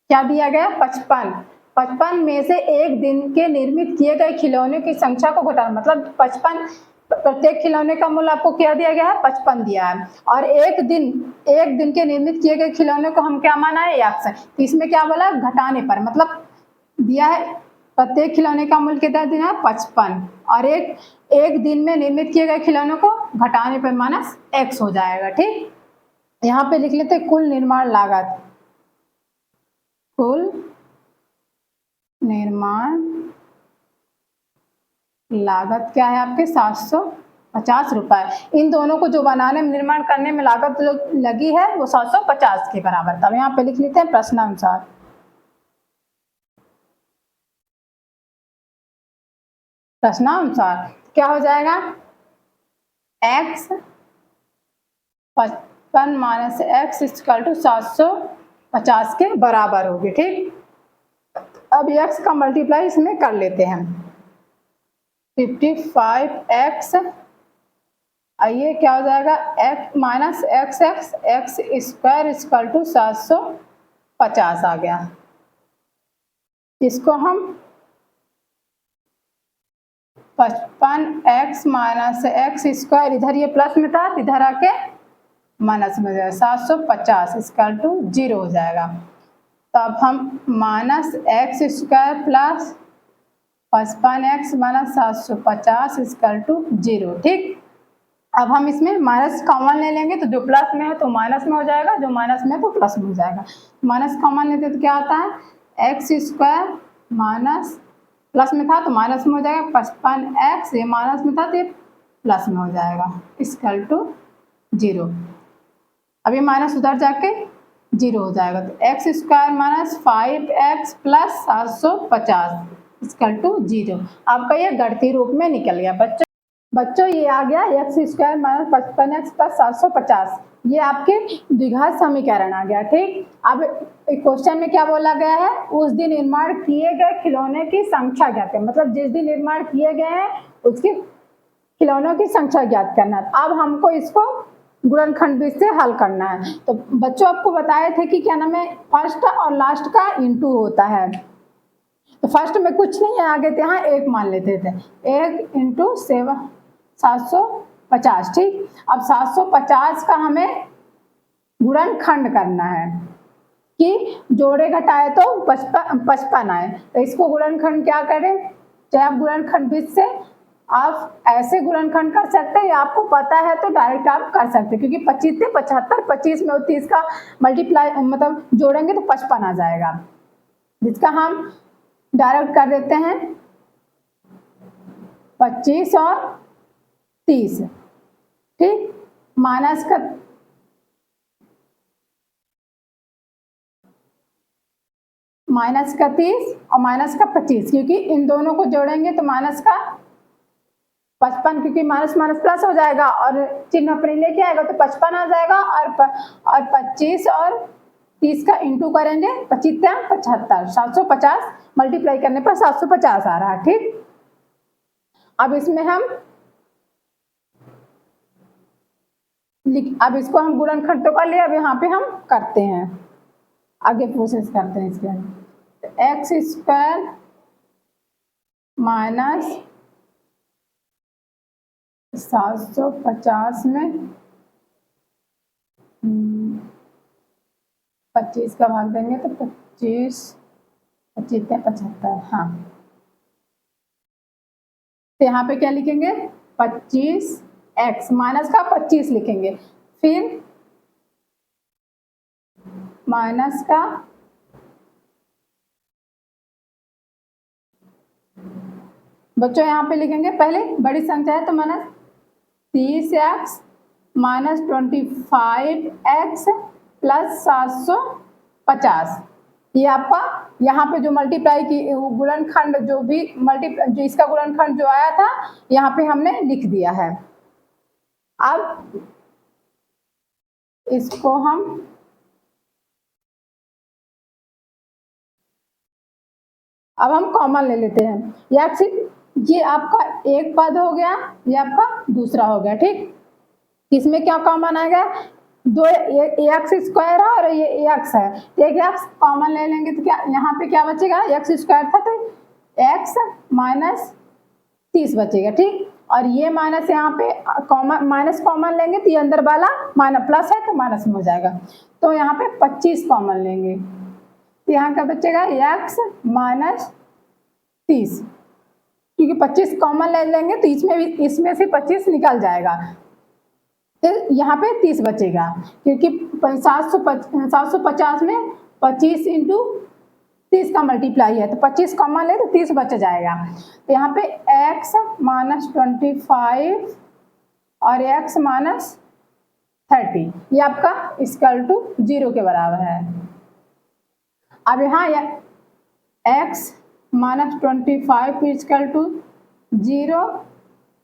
क्या दिया गया? 55। 55 में से एक दिन के निर्मित किए गए खिलौने की संख्या को घटाना, मतलब 55 प्रत्येक खिलौने का मूल्य आपको क्या दिया गया है? 55 दिया है। और एक दिन के निर्मित किए गए खिलौने को हम क्या माना है? x है। तो इसमें क्या बोला? घटाने पर, मतलब दिया है प्रत्येक खिलौने का मूल्य कितना दिया है? 55, और एक दिन में निर्मित किए गए खिलौनों को घटाने पर माइनस x हो जाएगा। ठीक, यहाँ पे लिख लेते कुल निर्माण लागत। कुल निर्माण लागत क्या है आपके? 750 रुपए। इन दोनों को जो बनाने में, निर्माण करने में लागत जो लगी है वो 750 के बराबर। तब यहाँ पे लिख लेते हैं प्रश्नानुसार। प्रश्नानुसार क्या हो जाएगा? x 55 minus x equal to 750 के बराबर होगी। ठीक, अब x का मल्टीप्लाई इसमें कर लेते हैं। 55x, आइए क्या हो जाएगा? x minus x square equal to 750 आ गया। इसको हम 55x माइनस x स्क्वायर, इधर ये प्लस में था, इधर आके माइनस में हो जाएगा। 750 इक्वल टू 0 हो जाएगा। तब हम minus x square plus 55x minus 750 equal to 0। ठीक, अब हम इसमें माइनस कॉमन ले लेंगे, तो जो प्लस में है तो माइनस में हो जाएगा, जो माइनस में है तो प्लस में हो जाएगा। माइनस कॉमन लेते तो क्या आता है? x स्क्वायर माइनस प्लस में था तो माइनस में हो जाएगा, 55x, ये माइनस में था तो ये प्लस में हो जाएगा, इक्वल टू 0। अब ये माइनस उधर जाके 0 हो जाएगा, तो x square minus 5x plus 750 equal to 0। आपका ये गणितीय रूप में निकल गया। बच्चों ये आ गया x square minus 55x plus 750, ये आपके द्विघात समीकरण आ गया। ठीक, अब क्वेश्चन में क्या बोला गया है? उस दिन निर्माण किए गए खिलौने की संख्या ज्ञात है, मतलब जिस दिन निर्माण किए गए हैं उसके खिलौनों की संख्या ज्ञात करना है। अब हमको इसको गुणनखंड बीज से हल करना है। तो बच्चों आपको बताए थे कि क्या नाम है, फर्स्ट और लास्ट का इंटू होता है। तो फर्स्ट में कुछ नहीं है, आगे थे यहाँ 1 मान लेते थे, 1 इंटू 750। ठीक, अब 750 का हमें गुणनखंड करना है कि जोड़े घटाए तो 55 आए। तो इसको गुणनखंड क्या करें? चाहे आप गुणनखंड बीज से आप ऐसे गुणनखंड कर सकते हैं, या आपको पता है तो डायरेक्ट आप कर सकते हैं, क्योंकि 25 से 75, 25 में 30 का मल्टीप्लाई मतलब जोड़ेंगे तो 55 आ जाएगा, जिसका हम डायरेक्ट कर देते हैं 25 और 30। ठीक, माइनस का माइनस का 30 और माइनस का 25, क्योंकि इन दोनों को जोड़ेंगे तो माइनस का 55, क्योंकि माइनस माइनस प्लस हो जाएगा और चिन्ह अपने लेके आएगा तो 55 आ जाएगा। और 25 और 30 का इंटू करेंगे, 25 75, 750 मल्टीप्लाई करने पर 750 आ रहा है। ठीक, अब इसमें हम अब इसको हम गुणनखंड तो कर लिया, अब यहाँ पे हम करते हैं, आगे प्रोसेस करते हैं इसके। एक्स स्क्वायर माइनस 750 में 25 का भाग देंगे तो 25 75, हाँ। तो यहाँ पे क्या लिखेंगे? 25x माइनस का 25 लिखेंगे, फिर माइनस का बच्चों यहाँ पे लिखेंगे, पहले बड़ी संख्या है तो minus 30x minus 25x plus 750। ये आपका यहाँ पे जो मल्टीप्लाई की गुणनखंड जो भी जो इसका गुणनखंड जो आया था यहाँ पे हमने लिख दिया है। अब इसको हम अब हम कॉमन ले लेते हैं, एक्स ये आपका एक पद हो गया, ये आपका दूसरा हो गया, ठीक। इसमें क्या कॉमन आएगा, दो एक्स स्क्वायर है और ये एक्स है, तो एक एक्स कॉमन ले लेंगे तो क्या यहाँ पे क्या बचेगा, एक्स स्क्वायर था तो एक्स माइनस 30 बचेगा, ठीक। और ये माइनस यहाँ पे कॉमन, माइनस कॉमन लेंगे तो ये अंदर वाला माइनस प्लस है तो माइनस में हो जाएगा, तो यहाँ पे 25 कॉमन लेंगे तो यहाँ का बचेगा एक्स माइनस 30, क्योंकि 25 कॉमन ले लेंगे तो इसमें से 25 निकल जाएगा, तो यहाँ पे 30 बचेगा, क्योंकि 750 में 25 इंटू 30 का मल्टीप्लाई है, तो 25 कॉमन ले तो 30 बच जाएगा, तो यहाँ पे x माइनस 25 और x माइनस 30 ये आपका इक्वल टू 0 के बराबर है। अब यहाँ x minus 25 equal to 0,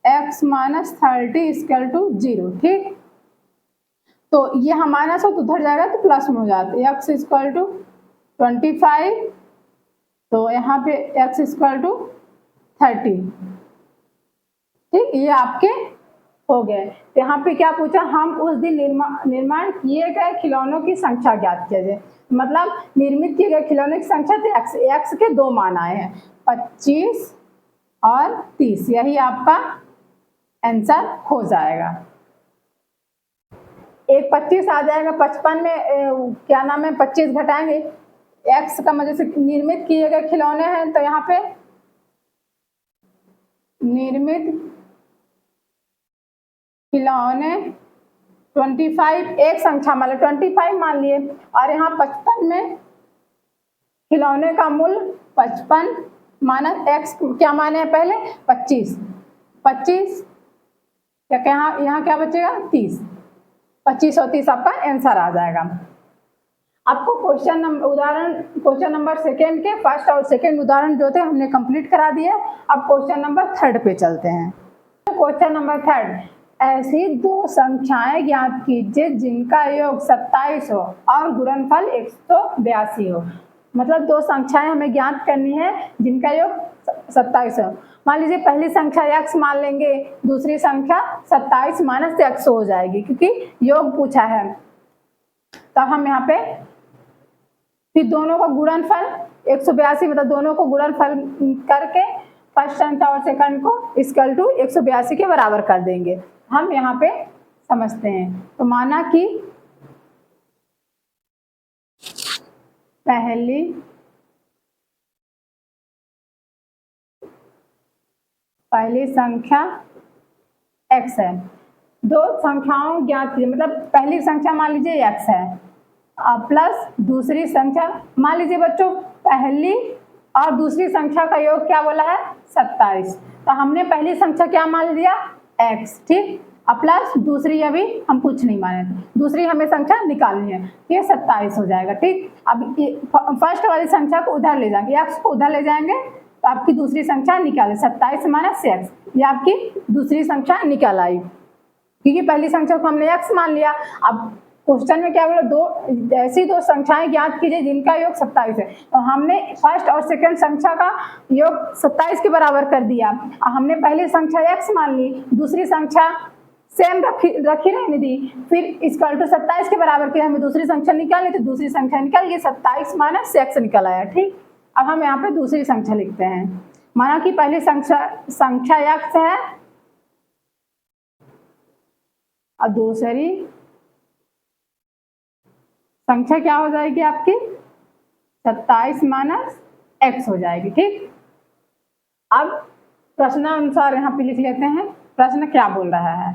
x minus 30 equal to 0, ठीक। तो ये हमारा सब उधर जाएगा तो प्लस में हो जाता है, x इक्वल टू 25, तो यहाँ पे x इक्वल टू 30, ठीक। ये आपके हो गए। तो यहाँ पे क्या पूछा, हम उस दिन निर्माण किए गए खिलौनों की संख्या ज्ञात कीजिए, मतलब निर्मित किए गए खिलौनों की संख्या, तो x के दो मान आए हैं 25 और 30, यही आपका आंसर हो जाएगा। एक 25 आ जाएगा, 55 में क्या नाम है 25 घटाएंगे, x का मतलब से निर्मित किए गए खिलौने हैं, तो यहाँ पे निर्मित खिलौने 25 एक संख्या मतलब 25 मान लिए, और यहाँ 55 में खिलौने का मूल्य 55 माइनस x क्या माने हैं पहले 25 क्या यहाँ क्या बचेगा 30, 25 और 30 आपका आंसर आ जाएगा। आपको क्वेश्चन नंबर सेकेंड के फर्स्ट और सेकेंड उदाहरण जो थे हमने कंप्लीट करा दिए। अब क्वेश्चन नंबर थर्ड पे चलते हैं। क्वेश्चन नंबर थर्ड, ऐसी दो संख्याएं ज्ञात कीजिए जिनका योग 27 हो और गुणनफल 182 हो। मतलब दो संख्याएं हमें ज्ञात करनी है जिनका योग 27 हो। मान लीजिए पहली संख्या x मान लेंगे, दूसरी संख्या 27 माइनस x हो जाएगी, क्योंकि योग पूछा है। तब हम यहाँ पे फिर दोनों का गुणनफल 182 मतलब दोनों को गुणनफल करके फर्स्ट संख्या और सेकंड को इक्वल टू 182 के बराबर कर देंगे। हम यहाँ पे समझते हैं। तो माना कि पहली संख्या x है, दो संख्याओं ज्ञात कीजिए, मतलब पहली संख्या मान लीजिए x है प्लस दूसरी संख्या, मान लीजिए बच्चों पहली और दूसरी संख्या का योग क्या बोला है 27, तो हमने पहली संख्या क्या मान लिया x, ठीक। अब प्लस दूसरी अभी हम कुछ नहीं माने, दूसरी हमें संख्या निकालनी है, ये 27 हो जाएगा, ठीक। अब फर्स्ट वाली संख्या को उधर ले जाएंगे, x को उधर ले जाएंगे तो आपकी दूसरी संख्या निकाले 27 माइनस x, ये आपकी दूसरी संख्या निकल आई, क्योंकि पहली संख्या को हमने x मान लिया। अब क्वेश्चन में क्या बोला, ऐसी दो संख्याएं ज्ञात कीजिए जिनका योग 27 है, तो हमने फर्स्ट और सेकंड संख्या का योग 27 के बराबर कर दिया। हमने पहली संख्या x मान ली, दूसरी संख्या सेम रखी रहने दी, फिर इक्वल टू 27 के बराबर किया, हमें दूसरी संख्या निकालनी, तो दूसरी संख्या निकल गई 27 माइनस x निकल आया, ठीक। अब हम यहाँ पे दूसरी संख्या लिखते हैं। माना कि पहली संख्या x है और दूसरी संख्या क्या हो जाएगी आपकी 27 माइनस x हो जाएगी, ठीक। अब प्रश्नानुसार यहाँ पे लिख लेते हैं, प्रश्न क्या बोल रहा है।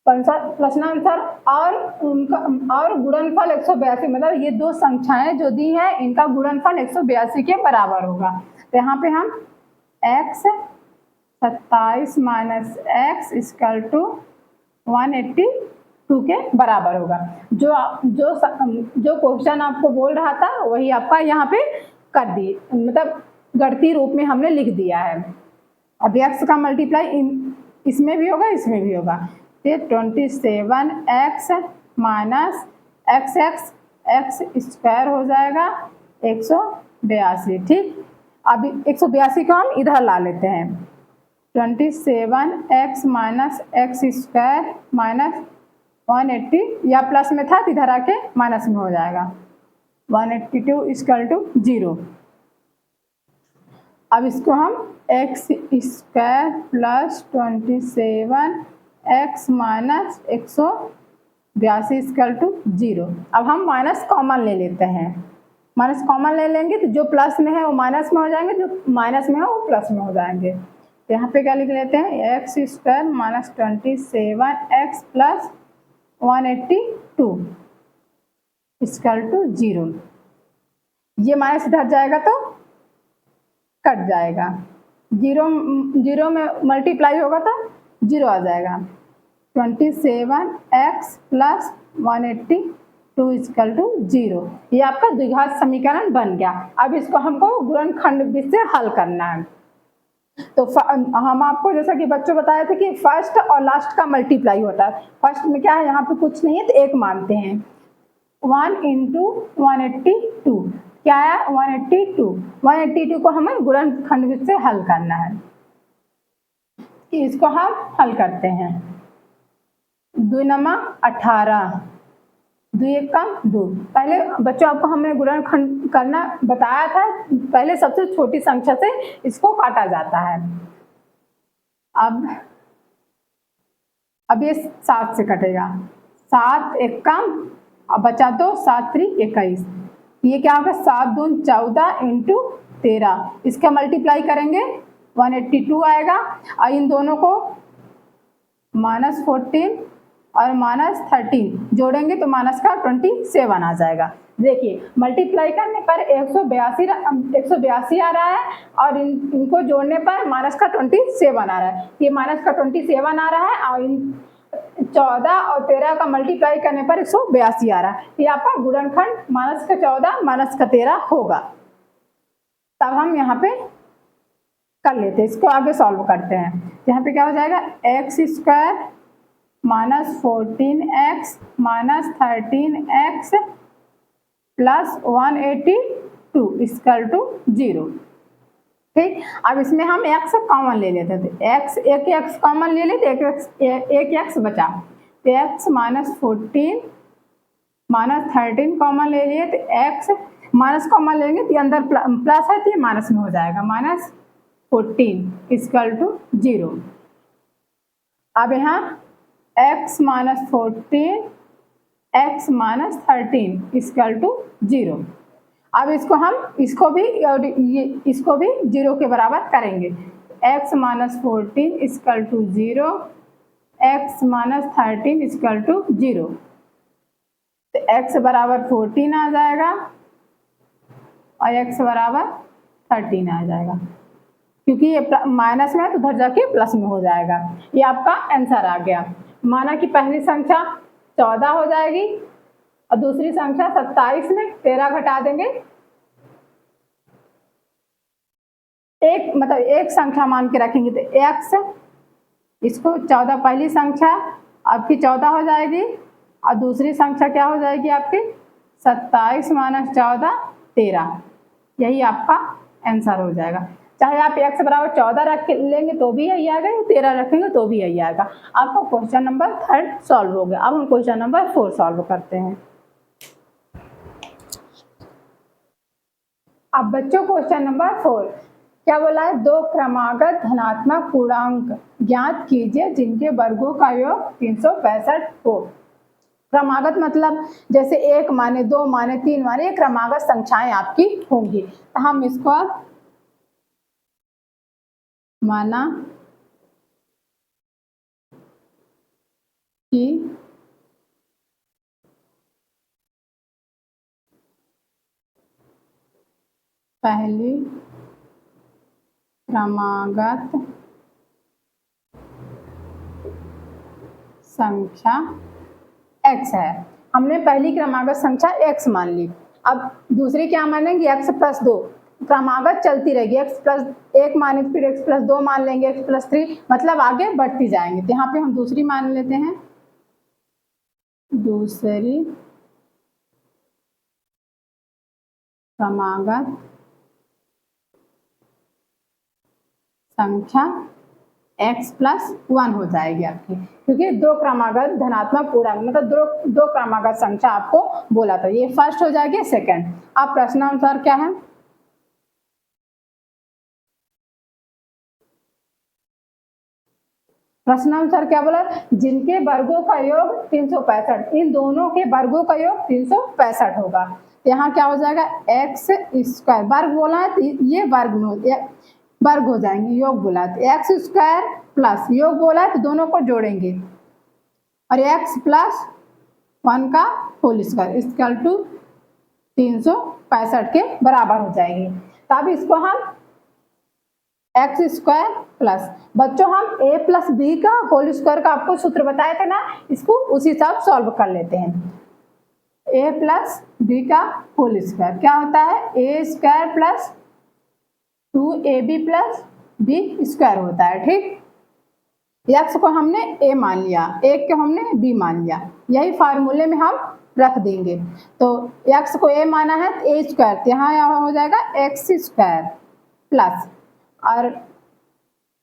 प्रश्नानुसार और गुणनफल 182, मतलब ये दो संख्याएं जो दी हैं इनका गुणनफल 182 के बराबर होगा। तो यहाँ पे हम x 27 minus x equal to 182 के बराबर होगा। जो क्वेश्चन आपको बोल रहा था वही आपका यहाँ पे कर दिए, मतलब गणितीय रूप में हमने लिख दिया है। अब x का मल्टीप्लाई इसमें भी होगा इसमें भी होगा, ये 27x minus x x x square हो जाएगा 182, ठीक। अब 182 को हम इधर ला लेते हैं, 27x minus x square minus 180, या प्लस में था तो इधर आके माइनस में हो जाएगा, 182 इक्वल टू 0। अब इसको हम x square plus 27x minus 182 equal to 0। अब हम माइनस कॉमन ले लेते हैं, माइनस कॉमन ले लेंगे तो जो प्लस में है वो माइनस में हो जाएंगे, जो माइनस में है वो प्लस में हो जाएंगे। तो यहाँ पे क्या लिख लेते हैं, x square minus 27x plus 182 equal to 0। ये माइनस इधर जाएगा तो कट जाएगा, जीरो में मल्टीप्लाई होगा तो 0 आ जाएगा, 27x प्लस 182 इक्वल टू 0। ये आपका द्विघात समीकरण बन गया। अब इसको हमको गुणनखंड विधि से हल करना है। तो हम आपको जैसा कि बच्चों बताए थे कि फर्स्ट और लास्ट का मल्टीप्लाई होता है। फर्स्ट में क्या है, यहाँ पे कुछ नहीं है तो 1 मानते हैं, 1 इंटू 182 क्या है 182 को हमें गुणनखंड विधि से हल करना है। कि इसको हम हल करते हैं, 2 नमा 18, 2 एकम 2। पहले बच्चों आपको हमने गुणनखंड करना बताया था, पहले सबसे छोटी संख्या से इसको काटा जाता है। अब ये 7 से कटेगा, 7 एकम, अब बचा 2, 7 3 21, ये क्या होगा 7 दून 14 इंटू 13, इसका मल्टीप्लाई करेंगे 182 आएगा। और इन दोनों को -14 और -13 जोड़ेंगे तो माइनस का 27 आ जाएगा। देखिए मल्टीप्लाई करने पर 182 आ रहा है और इनको जोड़ने पर माइनस का 27 आ रहा है। ये माइनस का 27 आ रहा है और इन 14 और 13 का मल्टीप्लाई करने पर 182 आ रहा है। ये आपका गुणनखंड -14 -13 होगा। तब हम यहाँ पे कर लेते हैं, इसको आगे सॉल्व करते हैं। यहाँ पे क्या हो जाएगा, x square -14x minus 13x plus 182 equal to 0, ठीक। अब इसमें हम x कॉमन ले लेते थे, एक x कॉमन ले लेते, एक x बचा, तो x -14 माइनस 13 कॉमन ले लिए तो x माइनस कॉमन लेंगे तो अंदर प्लस है तो ये माइनस में हो जाएगा, -14 इक्वल टू 0। अब यहाँ x -14 x -13 इक्वल टू 0। अब इसको भी 0 के बराबर करेंगे, x -14 equal to 0, x -13 equal to 0, तो x बराबर 14 आ जाएगा और x बराबर 13 आ जाएगा, क्योंकि ये माइनस में है तो उधर जाके प्लस में हो जाएगा। ये आपका आंसर आ गया। माना कि पहली संख्या 14 हो जाएगी और दूसरी संख्या 27 में 13 घटा देंगे, एक संख्या मान के रखेंगे तो x, इसको 14 पहली संख्या आपकी 14 हो जाएगी और दूसरी संख्या क्या हो जाएगी आपकी 27 माइनस 14 13। यही आपका आंसर हो जाएगा। चाहे आप x बराबर 14 रख लेंगे तो भी यही आएगा, 13 रखेंगे तो भी यही आएगा। आपका क्वेश्चन नंबर 3 सॉल्व हो गया। अब हम क्वेश्चन नंबर 4 सॉल्व करते हैं। अब बच्चों क्वेश्चन नंबर 4 क्या बोला है, 2 क्रमागत धनात्मक पूर्णांक ज्ञात कीजिए जिनके वर्गों का योग 365 हो। क्रमागत मतलब जैसे 1 माने 2 माने 3 माने, ये क्रमागत संख्याएं आपकी होंगी। तो हम इसको माना कि पहली क्रमागत संख्या x है। हमने पहली क्रमागत संख्या x मान ली। अब दूसरी क्या मानेंगे, x प्लस 2। क्रमागत चलती रहेगी, x प्लस 1 माने फिर x प्लस 2 मान लेंगे, x प्लस 3, मतलब आगे बढ़ती जाएंगे। तो यहाँ पे हम दूसरी मान लेते हैं, दूसरी क्रमागत संख्या x प्लस 1 हो जाएगी आपकी, क्योंकि दो क्रमागत धनात्मक पूर्णांक मतलब दो क्रमागत संख्या आपको बोला था। ये फर्स्ट हो जाएगी, सेकंड। अब प्रश्नानुसार क्या है, प्रश्नानुसार क्या बोला, जिनके वर्गों का योग 365, इन दोनों के वर्गों का योग 365 होगा। यहाँ क्या हो जाएगा, एक्स स्क्वायर, वर्ग बोला है तो ये वर्ग हो जाएंगे, योग बोला है तो एक्स स्क्वायर प्लस योग बोला है तो दोनों को जोड़ेंगे और एक्स प्लस 1 का होल स्क्वायर इक्वल टू 365 के बराबर हो जाएगी। तो अब इसको हम एक्स स्क्वायर प्लस, बच्चों हम ए प्लस बी का होल स्क्वायर का आपको सूत्र बताए थे ना, इसको उसी हिसाब सॉल्व कर लेते हैं। ए प्लस बी का होल स्क्वायर क्या होता है, A square plus 2ab plus B square होता है। ठीक, एक्स को हमने ए मान लिया, एक को हमने बी मान लिया, यही फार्मूले में हम रख देंगे। तो एक्स को ए माना है तो ए स्क्वायर, तो यहाँ हो जाएगा एक्स स्क्वायर प्लस और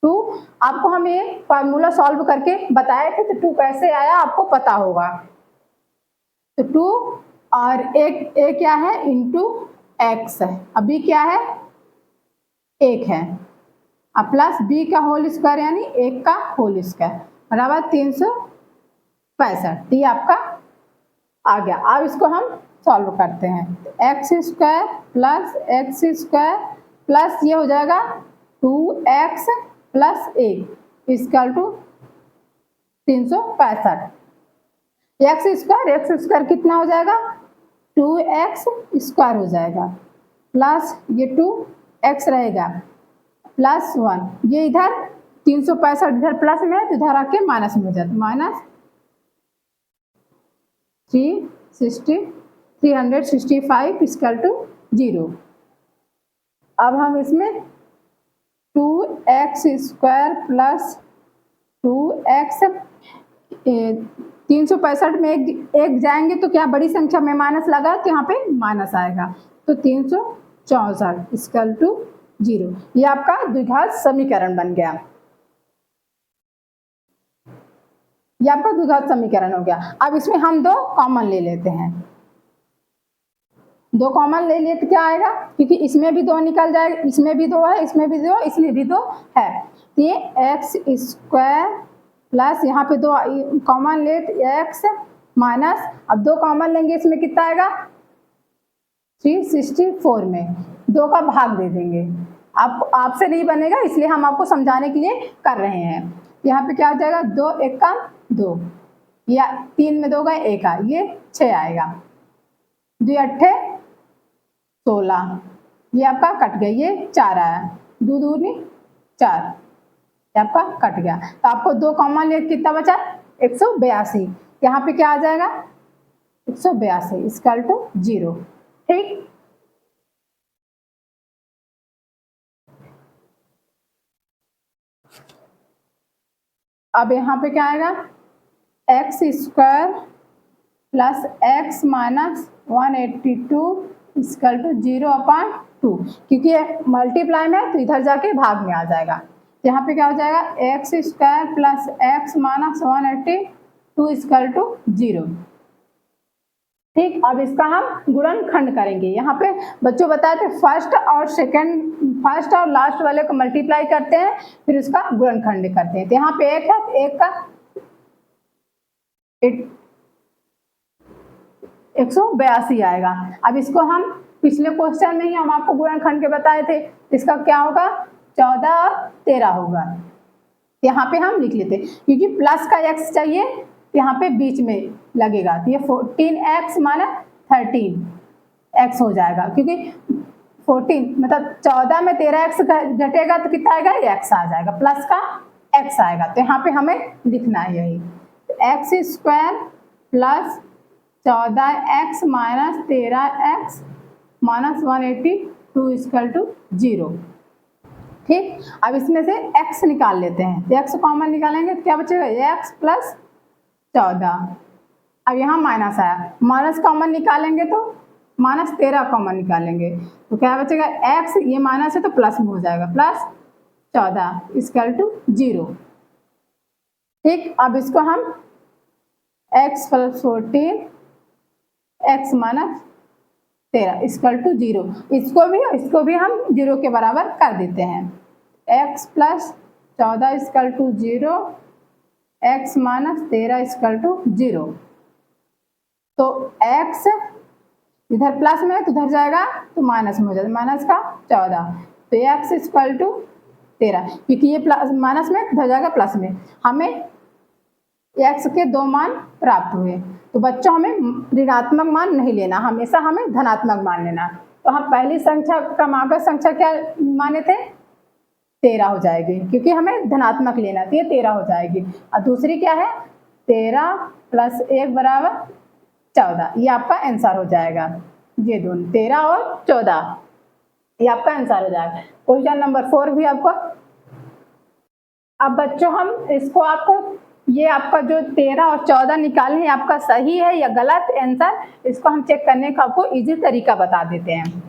2, आपको हम ये फार्मूला सॉल्व करके बताए थे तो 2 कैसे आया आपको पता होगा। तो 2 और एक ए क्या है इंटू एक्स है, अभी क्या है 1 है, अब प्लस बी का होल स्क्वायर यानी 1 का होल स्क्वायर बराबर 365, ये आपका आ गया। अब इसको हम सॉल्व करते हैं, एक्स स्क्वायर प्लस ये हो जाएगा 2x plus 1 equal to 365। X square कितना हो जाएगा, 2x स्क्वायर हो जाएगा प्लस ये 2x रहेगा प्लस 1, ये इधर 365 इधर प्लस में है तो इधर आके माइनस में हो जाता, माइनस 365 इक्वल टू 0। अब हम इसमें 2x स्क्वायर प्लस 2x 365 में एक जाएंगे तो क्या बड़ी संख्या में माइनस लगा तो यहाँ पे माइनस आएगा, तो 364 इक्वल टू 0। ये आपका द्विघात समीकरण बन गया, ये आपका द्विघात समीकरण हो गया। अब इसमें हम 2 कॉमन ले लेते हैं, 2 कॉमन ले लिए तो क्या आएगा, क्योंकि इसमें भी 2 निकल जाएगा, इसमें भी 2 है, इसमें भी 2, इसमें भी 2 है, तो ये एक्स स्क्वायर प्लस यहाँ पे 2 कॉमन ले एक्स माइनस, अब 2 कॉमन लेंगे इसमें कितना आएगा 364 में 2 का भाग दे देंगे, आपसे नहीं बनेगा इसलिए हम आपको समझाने के लिए कर रहे हैं। यहाँ पे क्या हो जाएगा 2 1 का 2, या 3 में 2 गए 1 आ, ये 6 आएगा, 2 8 16, ये आपका कट गया, ये 4 आया, 2 दूनी 4, ये आपका कट गया। तो आपको 2 कॉमन ले कितना बचा 182, यहाँ पे क्या आ जाएगा 182 इक्वल टू 0। ठीक, अब यहाँ पे क्या आएगा x square plus x minus 182 equal to 0/2, क्योंकि मल्टीप्लाई में तो इधर जाके भाग में आ जाएगा, यहाँ पे क्या हो जाएगा x square plus x minus 182 equal to 0। ठीक, अब इसका हम गुणनखंड करेंगे। यहाँ पे बच्चों बताए थे फर्स्ट और लास्ट वाले को मल्टीप्लाई करते हैं फिर उसका गुणनखंड करते हैं, तो यहाँ पे 1 है तो 1 का 182 आएगा। अब इसको हम पिछले क्वेश्चन में ही हम आपको गुणनखंड के बताए थे, इसका क्या होगा 14 और 13 होगा, यहाँ पे हम लिख लेते क्योंकि प्लस का x चाहिए यहाँ पे बीच में लगेगा, तो ये 14x माइनस 13x हो जाएगा, क्योंकि 14 मतलब 14 में 13x घटेगा तो कितना आएगा x आ जाएगा, प्लस का x आएगा, तो यहाँ पे हमें लिखना है यही x square plus 14x minus 13x minus 182 equal to 0। ठीक, अब इसमें से x निकाल लेते हैं, x कॉमन निकालेंगे तो क्या बचेगा x प्लस 14, अब यहाँ माइनस आया, माइनस कॉमन निकालेंगे तो -13 कॉमन निकालेंगे तो क्या बचेगा, x ये माइनस है तो प्लस में हो जाएगा, प्लस 14 इक्वल टू 0। ठीक, अब इसको हम x + 14 x - 13 इक्वल टू 0, इसको भी हम 0 के बराबर कर देते हैं। x + 14 equal to 0, x - 13 equal to 0। तो x इधर प्लस में तो उधर जाएगा तो माइनस में हो जाएगा, माइनस का 14, तो x इक्वल टू 13, क्योंकि ये प्लस माइनस में उधर जाएगा प्लस में। हमें x के 2 मान प्राप्त हुए, तो बच्चों हमें ऋणात्मक मान नहीं लेना, हमेशा हमें धनात्मक मान लेना। तो हम पहली संख्या क्रमांक संख्या क्या माने थे, 13 हो जाएगी, क्योंकि हमें धनात्मक लेना तो ये 13 हो जाएगी। और दूसरी क्या है, 13 + 1 = 14, ये आपका आंसर हो जाएगा। ये दोनों 13 और 14 ये आपका आंसर हो जाएगा। क्वेश्चन नंबर 4 भी आपको, अब बच्चों हम इसको आपको ये आपका जो 13 और 14 निकाले हैं आपका सही है या गलत आंसर, इसको हम चेक करने का आपको इजी तरीका बता देते हैं।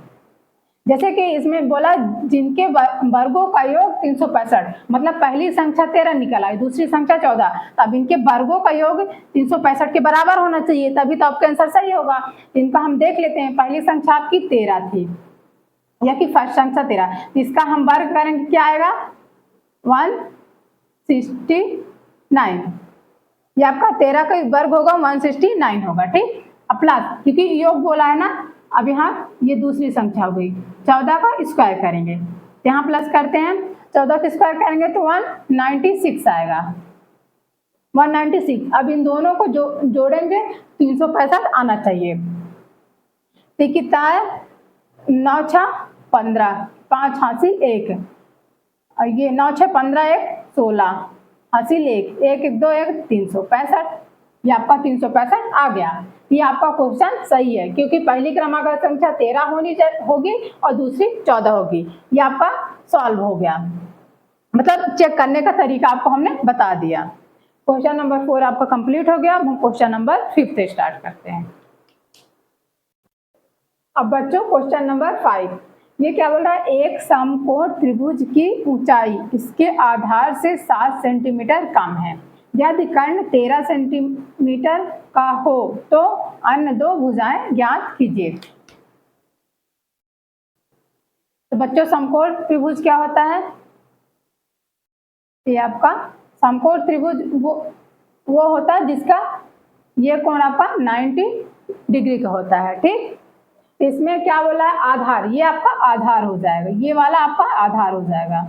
जैसे कि इसमें बोला जिनके वर्गों का योग 365, मतलब पहली संख्या 13 निकल आई, दूसरी संख्या 14, तब इनके वर्गों का योग 365 के बराबर होना चाहिए, तभी तो आपका आंसर सही होगा। इनका हम देख लेते हैं। पहली संख्या आपकी 13 थी, या कि फर्स्ट संख्या 13, इसका हम वर्ग करेंगे, क्या आएगा 169, ये आपका 13 का वर्ग होगा 169 होगा। ठीक, अब प्लस, क्योंकि योग बोला है ना, अब यहाँ ये दूसरी संख्या हो गई, 14 का स्क्वायर करेंगे, यहाँ प्लस करते हैं, 14 का स्क्वायर करेंगे तो 196 आएगा, 196। अब इन दोनों को जोड़ेंगे 365 आना चाहिए। तो कितना है, 9 × 6 = 15, 5 हासिल 1, और ये 9 × 6 = 15, 1 = 16, हासिल 1, 1 × 2 = 365, ये आपका 365 आ गया। ये आपका क्वेश्चन सही है, क्योंकि पहली क्रमांक संख्या 13 होगी और दूसरी 14 होगी। ये आपका सॉल्व हो गया, मतलब चेक करने का तरीका आपको हमने बता दिया। क्वेश्चन नंबर 4 आपका कंप्लीट हो गया। अब हम क्वेश्चन नंबर 5 से स्टार्ट करते हैं। अब बच्चों क्वेश्चन नंबर 5, ये क्या बोल रहा है, एक समकोण त्रिभुज की ऊंचाई इसके आधार से 7 सेंटीमीटर कम है, यदि कर्ण 13 सेंटीमीटर का हो तो अन्य दो भुजाएं ज्ञात कीजिए। तो बच्चों समकोण त्रिभुज क्या होता है, ये आपका समकोण त्रिभुज वो होता है जिसका ये कोण आपका 90 डिग्री का होता है। ठीक, इसमें क्या बोला है, आधार, ये आपका आधार हो जाएगा, ये वाला आपका आधार हो जाएगा,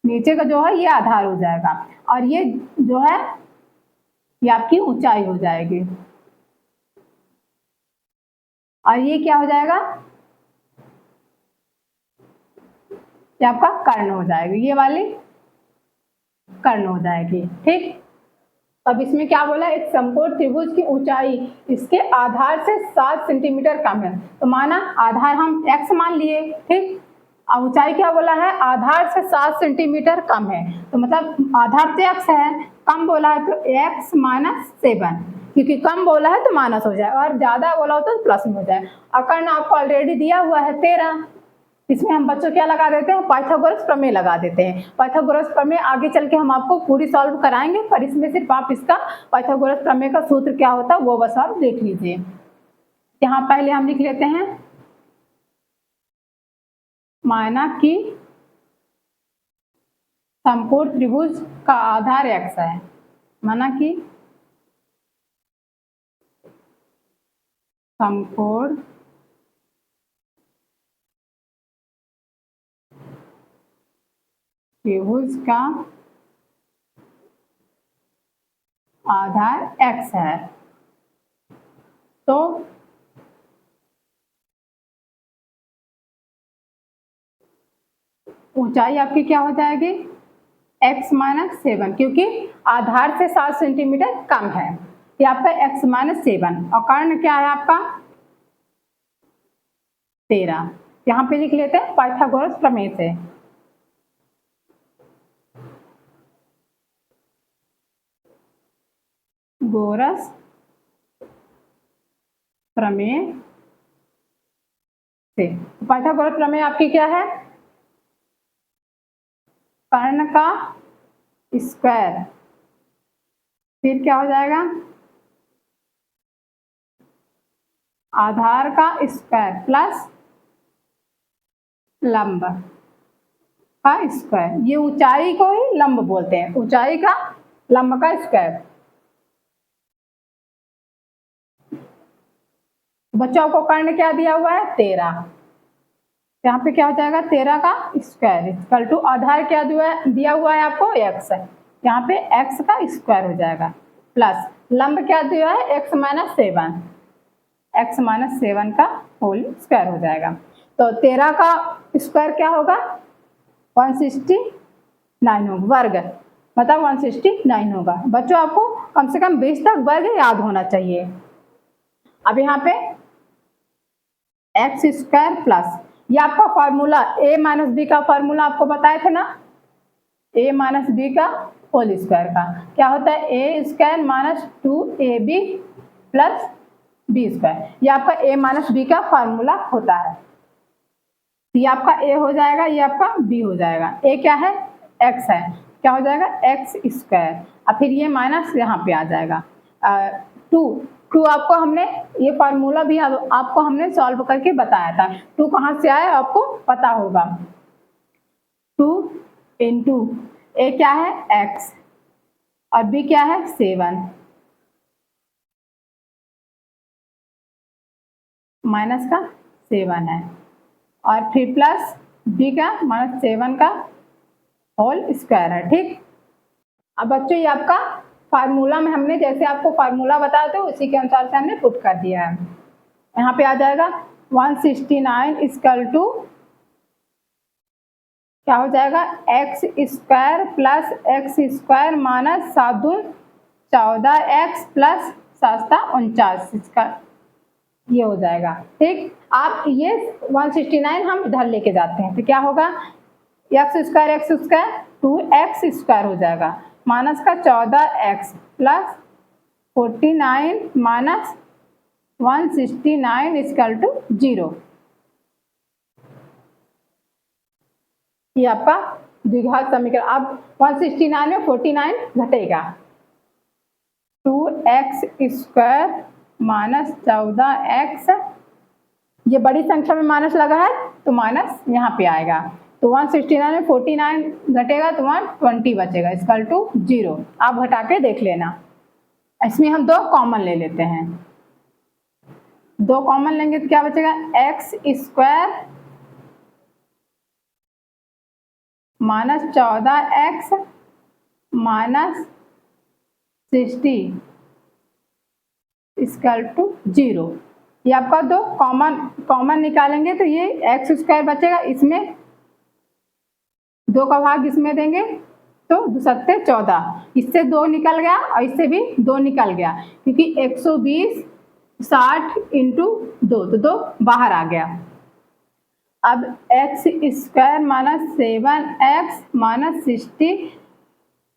नीचे का जो है ये आधार हो जाएगा, और ये जो है ये आपकी ऊंचाई हो जाएगी, और ये क्या हो जाएगा, ये आपका कर्ण हो जाएगी, ये वाली कर्ण हो जाएगी। ठीक, अब इसमें क्या बोला, एक समकोण त्रिभुज की ऊंचाई इसके आधार से 7 सेंटीमीटर कम है, तो माना आधार हम x मान लिए। ठीक, ऊंचाई क्या बोला है, आधार से 7 सेंटीमीटर कम है, तो मतलब आधार तो x है, कम बोला है तो x - 7, क्योंकि कम बोला है तो माइनस हो जाए, और ज्यादा बोला हो तो प्लस में हो जाए। और कर्ण आपको ऑलरेडी दिया हुआ है 13, इसमें हम बच्चों क्या लगा देते हैं, पाइथागोरस प्रमेय लगा देते हैं। पाइथागोरस प्रमेय आगे चल के हम आपको पूरी सॉल्व कराएंगे, पर इसमें सिर्फ आप इसका पाइथागोरस प्रमेय का सूत्र क्या होता है वो बस आप देख लीजिए। यहाँ पहले हम लिख लेते हैं, माना कि समकोण त्रिभुज का आधार x है, माना कि समकोण त्रिभुज का आधार x है, तो ऊंचाई आपकी क्या हो जाएगी, x - 7, क्योंकि आधार से 7 सेंटीमीटर कम है, ये आपका x - 7, और कर्ण क्या है आपका 13। यहाँ पे लिख लेते हैं पाइथागोरस प्रमेय से, गोरस प्रमेय से। पाइथागोरस प्रमेय आपकी क्या है? कर्ण का स्क्वायर, फिर क्या हो जाएगा? आधार का स्क्वायर प्लस लंब का स्क्वायर। ये ऊंचाई को ही लंब बोलते हैं, ऊंचाई का लंब का स्क्वायर। बच्चों को कर्ण क्या दिया हुआ है? 13। यहाँ पे क्या हो जाएगा? 13 का स्क्वायर इक्वल टू आधार क्या दिया हुआ है आपको? x है, यहाँ पे x का स्क्वायर हो जाएगा प्लस लंब क्या दिया है? x माइनस 7, x माइनस 7 का होल स्क्वायर हो जाएगा। तो 13 का स्क्वायर क्या होगा? 169 होगा, वर्ग मतलब 169 होगा। बच्चों आपको कम से कम 20 तक वर्ग याद होना चाहिए। अब यहाँ पे एक्स स्क्वायर प्लस ये आपका फॉर्मूला a माइनस बी का फॉर्मूला आपको बताए थे ना, a माइनस बी का होल स्क्वायर का क्या होता है? a square minus 2ab plus B square. ये आपका a माइनस बी का फॉर्मूला होता है। ये आपका a हो जाएगा, ये आपका b हो जाएगा। a क्या है? x है, क्या हो जाएगा? x square. अब फिर ये माइनस यहाँ पे आ जाएगा 2 आपको हमने ये फार्मूला भी आपको हमने सॉल्व करके बताया था। 2 कहाँ से आया आपको पता होगा। 2 इंटू ए क्या है? x और b क्या है? 7 माइनस का 7 है और फिर प्लस b का माइनस 7 का होल स्क्वायर है। ठीक, अब बच्चों ये आपका फार्मूला में हमने जैसे आपको फार्मूला बताया था उसी के अनुसार से हमने पुट कर दिया है। यहाँ पे आ जाएगा 169 इक्वल टू क्या हो जाएगा? X square plus x square minus 7 दूनी 14x प्लस 7 49 इसका ये हो जाएगा। ठीक, आप ये 169 हम इधर लेके जाते हैं तो क्या होगा? एक्स स्क्वायर 2x स्क्वायर हो जाएगा माइनस का 14x plus 49 minus 169 equal to 0। ये आपका द्विघात समीकरण। अब 169 में 49 घटेगा, 2x स्क्वायर माइनस 14x, ये बड़ी संख्या में माइनस लगा है तो माइनस यहाँ पे आएगा। तो 169 में 49 घटेगा तो 120 बचेगा इक्वल टू 0। आप घटा के देख लेना। इसमें हम 2 कॉमन ले लेते हैं, 2 कॉमन लेंगे तो क्या बचेगा? X square minus 14x minus 60 equal to 0। ये आपका 2 कॉमन निकालेंगे तो ये एक्स स्क्वायर बचेगा, इसमें 2 का भाग इसमें देंगे तो 2 सत्ते 14, इससे 2 निकल गया और इससे भी 2 निकल गया क्योंकि 120 60 इंटू 2 तो 2 बाहर आ गया। अब x square minus 7x minus 60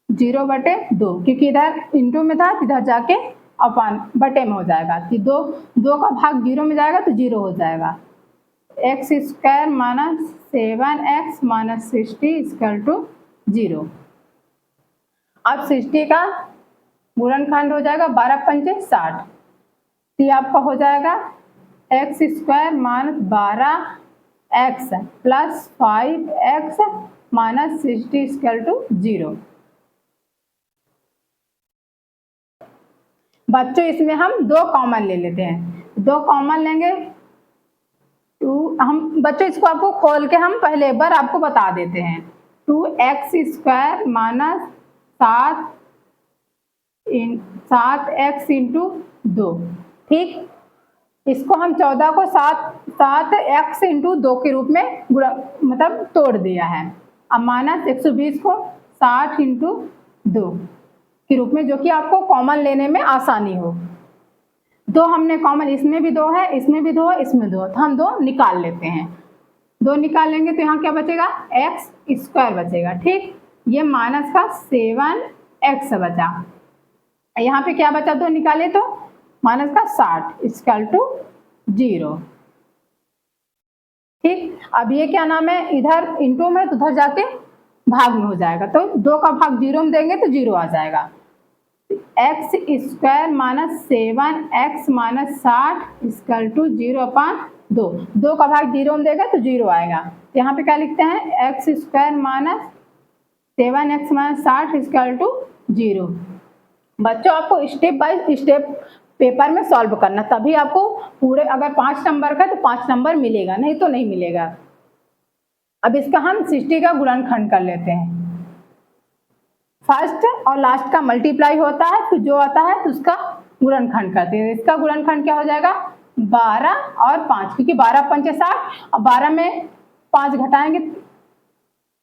0 बटे 2, क्योंकि इधर इंटू में था इधर जाके अपन बटे में हो जाएगा कि 2 का भाग 0 में जाएगा तो 0 हो जाएगा। X square minus 7x minus 60 equal to 0। अब 60 का गुणनखंड हो जाएगा 12 पंचे 60, ये आपका हो जाएगा x square minus 12x plus 5x minus 60 equal to 0। बच्चों इसमें हम 2 कॉमन ले लेते हैं, 2 कॉमन लेंगे 2 हम बच्चों इसको आपको खोल के हम पहले एक बार आपको बता देते हैं। 2x square minus 7x into 2। ठीक, इसको हम 14 को 7x इंटू 2 के रूप में मतलब तोड़ दिया है। अब माइनस 120 को 60 इंटू 2 के रूप में, जो कि आपको कॉमन लेने में आसानी हो। 2 हमने कॉमन, इसमें भी 2 है, इसमें भी 2 है, इसमें 2 है, तो हम 2 निकाल लेते हैं। 2 निकाल लेंगे तो यहाँ क्या बचेगा? एक्स स्क्वायर बचेगा। ठीक, ये माइनस का 7x बचा, यहाँ पे क्या बचा? 2 निकाले तो माइनस का 60 इक्वल टू 0। अब ये क्या नाम है, इधर इंटू में तो उधर जाके भाग में हो जाएगा, तो 2 का भाग 0 में देंगे तो 0 आ जाएगा। X square minus 7x minus 60 equal to 0/2। 2 का भाग 0 में देगा तो 0 आएगा। तो यहाँ पे क्या लिखते हैं, x square minus 7x minus 60 equal to 0। बच्चों आपको स्टेप बाय स्टेप पेपर में सॉल्व करना, तभी आपको पूरे, अगर 5 नंबर का तो 5 नंबर मिलेगा, नहीं तो नहीं मिलेगा। अब इसका हम 60 का गुणनखंड कर लेते हैं। फर्स्ट और लास्ट का मल्टीप्लाई होता है, फिर जो आता है तो उसका गुणनखंड करते हैं। इसका गुणनखंड क्या हो जाएगा, 12 और 5, क्योंकि 12 पंचे 60 और 12 में 5 घटाएंगे,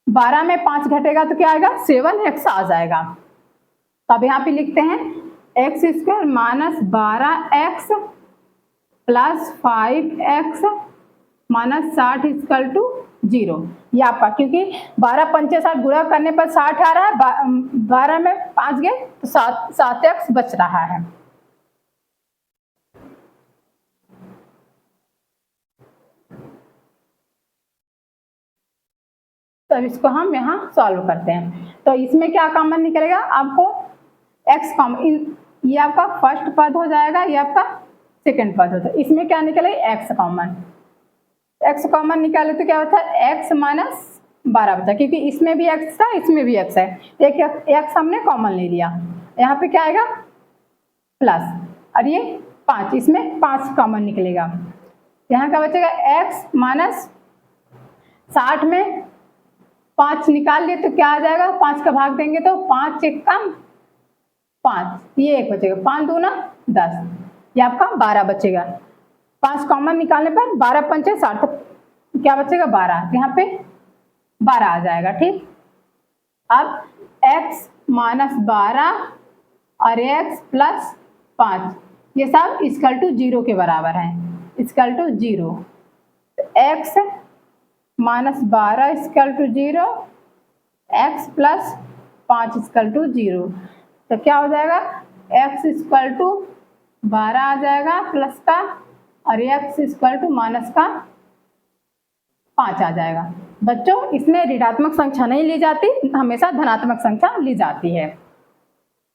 12 में 5 घटेगा तो क्या आएगा, 7x आ जाएगा। तो अब यहाँ पे लिखते हैं x square minus 12x plus 5x minus 60 equal to 0। ये आपका, क्योंकि 12 पंचे 60 गुणा करने पर 60 आ रहा है, 12 में 5 गए तो 7x बच रहा है। तो इसको हम यहाँ सॉल्व करते हैं। तो इसमें क्या कॉमन निकलेगा, आपको x कॉमन, ये आपका फर्स्ट पद हो जाएगा, ये आपका सेकंड पद होता है। इसमें क्या निकलेगा, x कॉमन। x कॉमन निकाले तो क्या होता है, x माइनस 12 बचा, क्योंकि इसमें भी x था, इसमें भी x है, एक x हमने कॉमन ले लिया। यहाँ पे क्या आएगा, प्लस, और ये 5, इसमें 5 कॉमन निकलेगा। यहाँ का बचेगा x माइनस 60 में 5 निकाल लिए तो क्या आ जाएगा, 5 का भाग देंगे तो 5 एक कम 5, ये 1 बचेगा, 5 दूना 10, ये आपका 12 बचेगा। 5 कॉमन निकालने पर 12 पंचे 60, तो क्या बचेगा 12, यहाँ पे 12 आ जाएगा। ठीक, अब x माइनस 12 और x प्लस 5 ये सब इक्वल टू 0 के बराबर है, equal to 0। x minus 12 equal to 0, x plus 5 equal to 0। तो क्या हो जाएगा, x इक्वल टू 12 आ जाएगा प्लस का, और x इक्वल टू माइनस का 5 आ जाएगा। बच्चों इसमें ऋणात्मक संख्या नहीं ली जाती, हमेशा धनात्मक संख्या ली जाती है।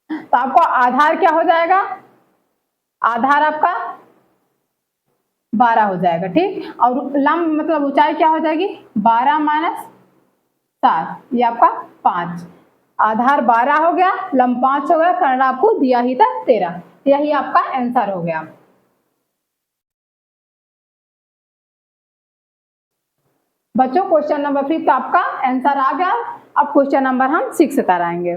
तो आपको आधार क्या हो जाएगा, आधार आपका 12 हो जाएगा। ठीक, और लंब मतलब ऊंचाई क्या हो जाएगी, 12 माइनस 7, ये आपका 5। आधार 12 हो गया, लंब 5 हो गया, कारण आपको दिया ही था 13। यही आपका आंसर हो गया। बच्चों क्वेश्चन नंबर 5 तो आपका आंसर आ गया। अब क्वेश्चन नंबर हम 6 कराएंगे।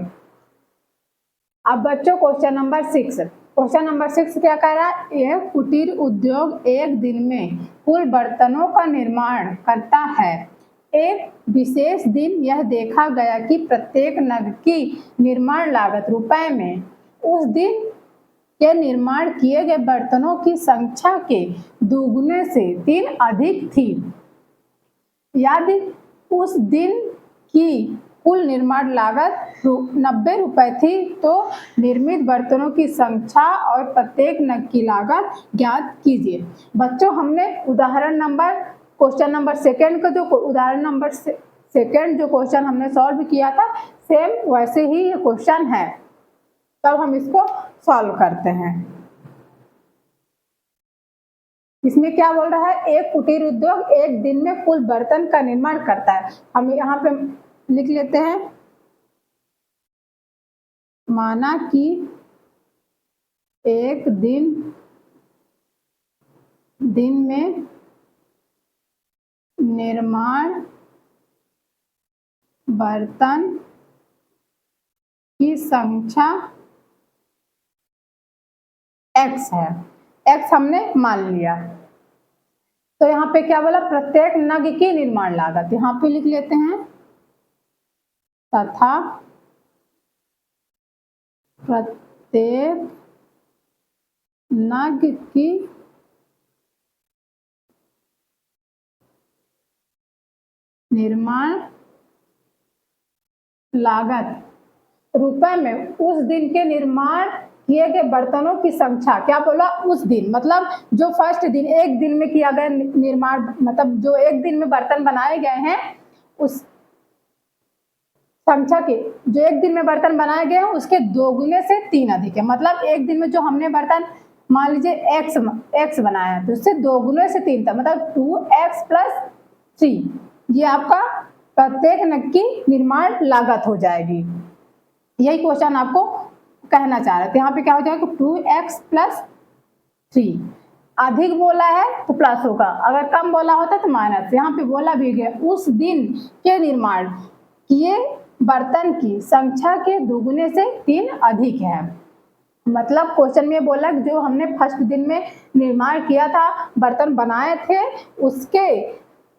अब बच्चों क्वेश्चन नंबर 6, क्वेश्चन नंबर 6 क्या कह रहा है, एक कुटीर उद्योग एक दिन में कुल बर्तनों का निर्माण करता है। एक विशेष दिन यह देखा गया कि प्रत्येक नग की निर्माण लागत रुपए में उस दिन के निर्माण किए गए बर्तनों की संख्या के दुगने से 3 अधिक थी। यदि उस दिन की कुल निर्माण लागत 90 रुपए थी तो निर्मित बर्तनों की संख्या और प्रत्येक नग की लागत ज्ञात कीजिए। बच्चों हमने उदाहरण नंबर क्वेश्चन नंबर सेकंड का जो उदाहरण नंबर सेकंड जो क्वेश्चन हमने सॉल्व किया था, सेम वैसे ही ये क्वेश्चन है। तब हम इसको सॉल्व करते हैं। इसमें क्या बोल रहा है, एक कुटीर उद्योग एक दिन में कुल बर्तन का निर्माण करता है। हम यहाँ पे लिख लेते हैं, माना कि एक दिन में निर्माण बर्तन की संख्या x है, x हमने मान लिया। तो यहाँ पे क्या बोला, प्रत्येक नग की निर्माण लागत, यहाँ पे लिख लेते हैं तथा प्रत्येक नग की निर्माण लागत रुपए में उस दिन के निर्माण किए गए बर्तनों की संख्या, क्या बोला, उस दिन, मतलब जो फर्स्ट दिन, एक दिन में किया गया निर्माण, मतलब जो एक दिन में बर्तन बनाए गए हैं उस संख्या के, जो एक दिन में बर्तन बनाए गए हैं उसके 2 गुने से 3 अधिक है। मतलब एक दिन में जो हमने बर्तन मान लीजिए x बनाया तो उससे 2 गुने से 3 था, मतलब 2x + 3, ये आपका प्रत्येक नग की निर्माण लागत हो जाएगी। यही क्वेश्चन आपको कहना चाह रहे थे। यहाँ पे क्या हो जाएगा, 2x + 3, अधिक बोला है तो प्लस होगा, अगर कम बोला होता तो माइनस। यहाँ पे बोला भी गया उस दिन के निर्माण किए बर्तन की संख्या के 2 गुने से 3 अधिक है। मतलब क्वेश्चन में बोला जो हमने फर्स्ट दिन में निर्माण किया था, बर्तन बनाए थे, उसके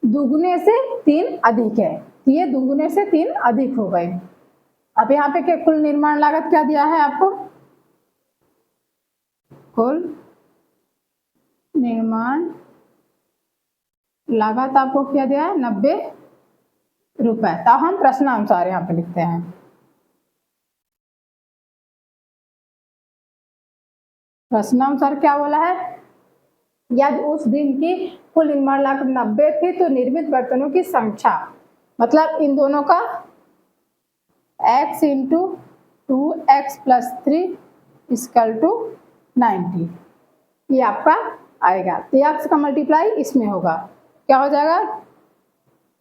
2 गुने से 3 अधिक है, ये 2 गुने से 3 अधिक हो गए। अब यहाँ पे कुल निर्माण लागत क्या दिया है आपको, कुल निर्माण लागत आपको क्या दिया है, 90 रुपए। तो हम प्रश्नानुसार यहाँ पे लिखते हैं, प्रश्नानुसार क्या बोला है, यदि उस दिन की कुल निर्माण लागत 90 थी तो निर्मित बर्तनों की संख्या, मतलब इन दोनों का x × 2x + 3 = 90, ये आपका आएगा। तो x का मल्टीप्लाई इसमें होगा, क्या हो जाएगा,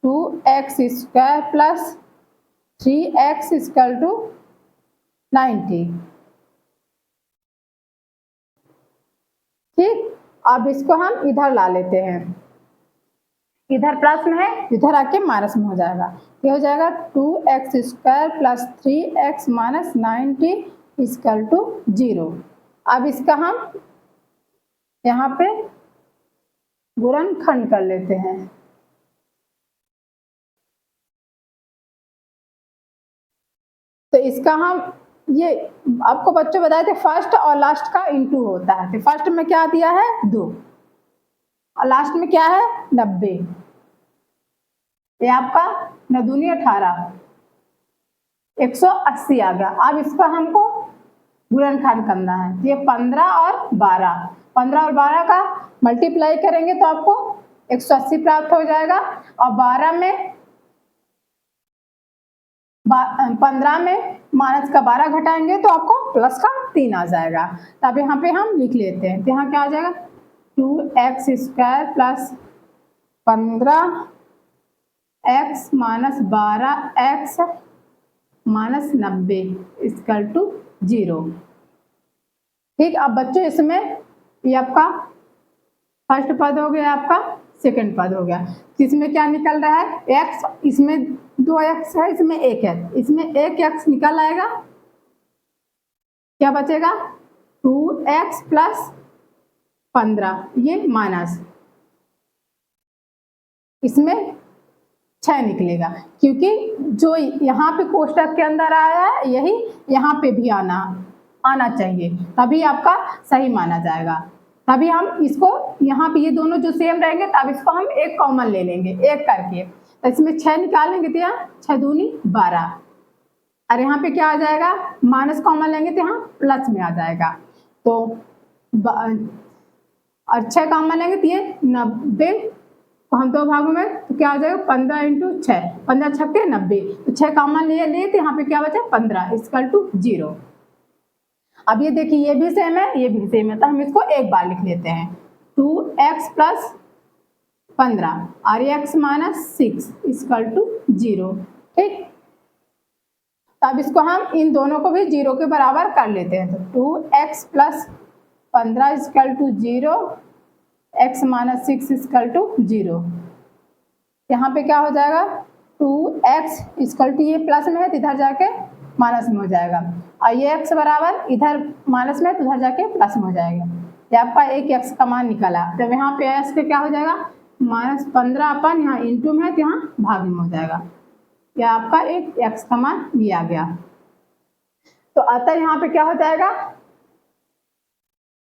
2x² + 3x = 90। ठीक, अब इसको हम इधर ला लेते हैं, इधर प्लस में है, इधर आके माइनस में हो जाएगा, ये हो जाएगा 2x² + 3x - 90 = 0। अब इसका हम यहाँ पे गुणनखंड कर लेते हैं, तो इसका हम, ये आपको बच्चों बताए थे फर्स्ट और लास्ट का इंटू होता है, तो फर्स्ट में क्या दिया है 2 और लास्ट में क्या है 90, ये आपका 9 दूनी 18, 180 आ गया। अब इसका हमको गुणनखंड करना है, ये 15 और 12, 15 और 12 का मल्टीप्लाई करेंगे तो आपको 180 प्राप्त हो जाएगा, और 12 में 15 में माइनस का 12 घटाएंगे तो आपको प्लस का 3 आ जाएगा। तब यहाँ पे हम लिख लेते हैं, तो यहाँ क्या आ जाएगा, 2x² + 15x - 12x - 90 = 0। ठीक, अब बच्चों इसमें ये आपका फर्स्ट पद हो गया, आपका सेकंड पद हो गया, इसमें क्या निकल रहा है, x, इसमें 2x है, इसमें 1 है, इसमें 1x निकल आएगा, क्या बचेगा 2x + 15, ये माइनस, इसमें 6 निकलेगा, क्योंकि जो यहाँ पे कोष्टक के अंदर आया है यही यहाँ पे भी आना चाहिए, तभी आपका सही माना जाएगा। तभी हम इसको यहाँ पे ये दोनों जो सेम रहेंगे तब इसको हम एक कॉमन ले लेंगे, एक करके, तो इसमें 6 निकालेंगे तो यहाँ 6 दूनी 12, और यहाँ पे क्या आ जाएगा, माइनस कॉमन लेंगे तो यहाँ प्लस में आ जाएगा, तो और 6 कॉमन लेंगे तो ये 90 को हम 2 भागों में, तो क्या आ जाएगा 15 × 6, 15 छक्के 90, तो 6 कॉमन लिए तो यहाँ पे क्या बचा 15 = 0। अब ये देखिए ये भी सेम है, ये भी सेम है, तो हम इसको एक बार लिख लेते हैं, 2x + 15 और x - 6 = 0। ठीक, तब इसको हम इन दोनों को भी 0 के बराबर कर लेते हैं, तो 2x + 15 = 0, x - 6 = 0। यहाँ पे क्या हो जाएगा, 2x = ये प्लस में है तो इधर जाके माइनस में हो जाएगा, और ये x बराबर इधर माइनस में है तो उधर जाके प्लस में हो जाएगा, ये आपका एक x का मान निकला। जब यहाँ पे x पे क्या हो जाएगा, -15 अपन यहाँ इंटू में है तो यहाँ भाग में हो जाएगा, यह आपका एक x का मान दिया गया। तो अतः यहाँ पे क्या हो जाएगा,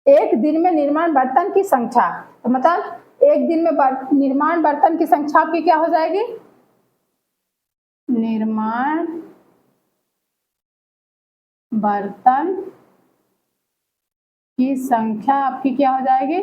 एक दिन में निर्माण बर्तन की संख्या, तो मतलब एक दिन में निर्माण बर्तन की संख्या आपकी क्या हो जाएगी, निर्माण बर्तन की संख्या आपकी क्या हो जाएगी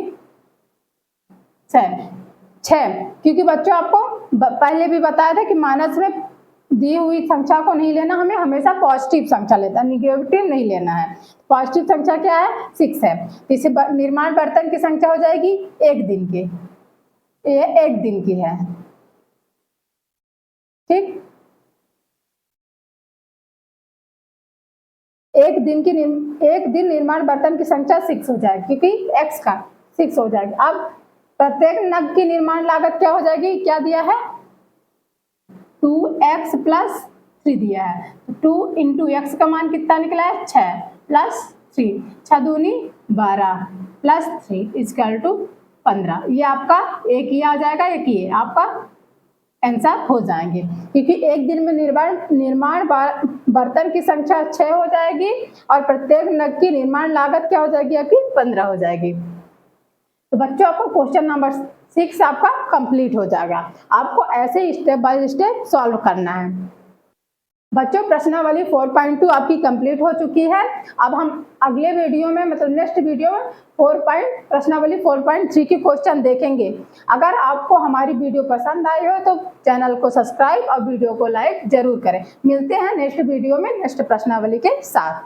6। क्योंकि बच्चों आपको पहले भी बताया था कि माइनस में दी हुई संख्या को नहीं लेना, हमें हमेशा पॉजिटिव संख्या लेना, निगेटिव नहीं लेना है। पॉजिटिव संख्या क्या है 6 है। इसे निर्माण बर्तन की संख्या हो जाएगी 1 दिन की, ये 1 दिन की है, ठीक। 1 दिन निर्माण बर्तन की संख्या 6 हो जाएगी, क्योंकि x का 6 हो जाएगी। अब प्रत्येक नग की निर्माण लागत क्या हो जाएगी, क्या दिया है 2x + 3 दिया है। 2 × x का मान कितना निकला है 6 + 3, 6 दूनी 12 + 3 = 15। ये आपका एक ही आ जाएगा, एक ही आपका आंसर हो जाएंगे, क्योंकि 1 दिन में निर्माण बर्तन की संख्या 6 हो जाएगी और प्रत्येक नग की निर्माण लागत क्या हो जाएगी आपकी 15 हो जाएगी। तो बच्चों आपको क्वेश्चन नंबर 6 आपका कंप्लीट हो जाएगा। आपको ऐसे ही स्टेप बाय स्टेप सॉल्व करना है। बच्चों प्रश्नावली 4.2 आपकी कंप्लीट हो चुकी है। अब हम अगले वीडियो में मतलब नेक्स्ट वीडियो में प्रश्नावली 4.3 के क्वेश्चन देखेंगे। अगर आपको हमारी वीडियो पसंद आई हो तो चैनल को सब्सक्राइब और वीडियो को लाइक जरूर करें। मिलते हैं नेक्स्ट वीडियो में नेक्स्ट प्रश्नावली के साथ।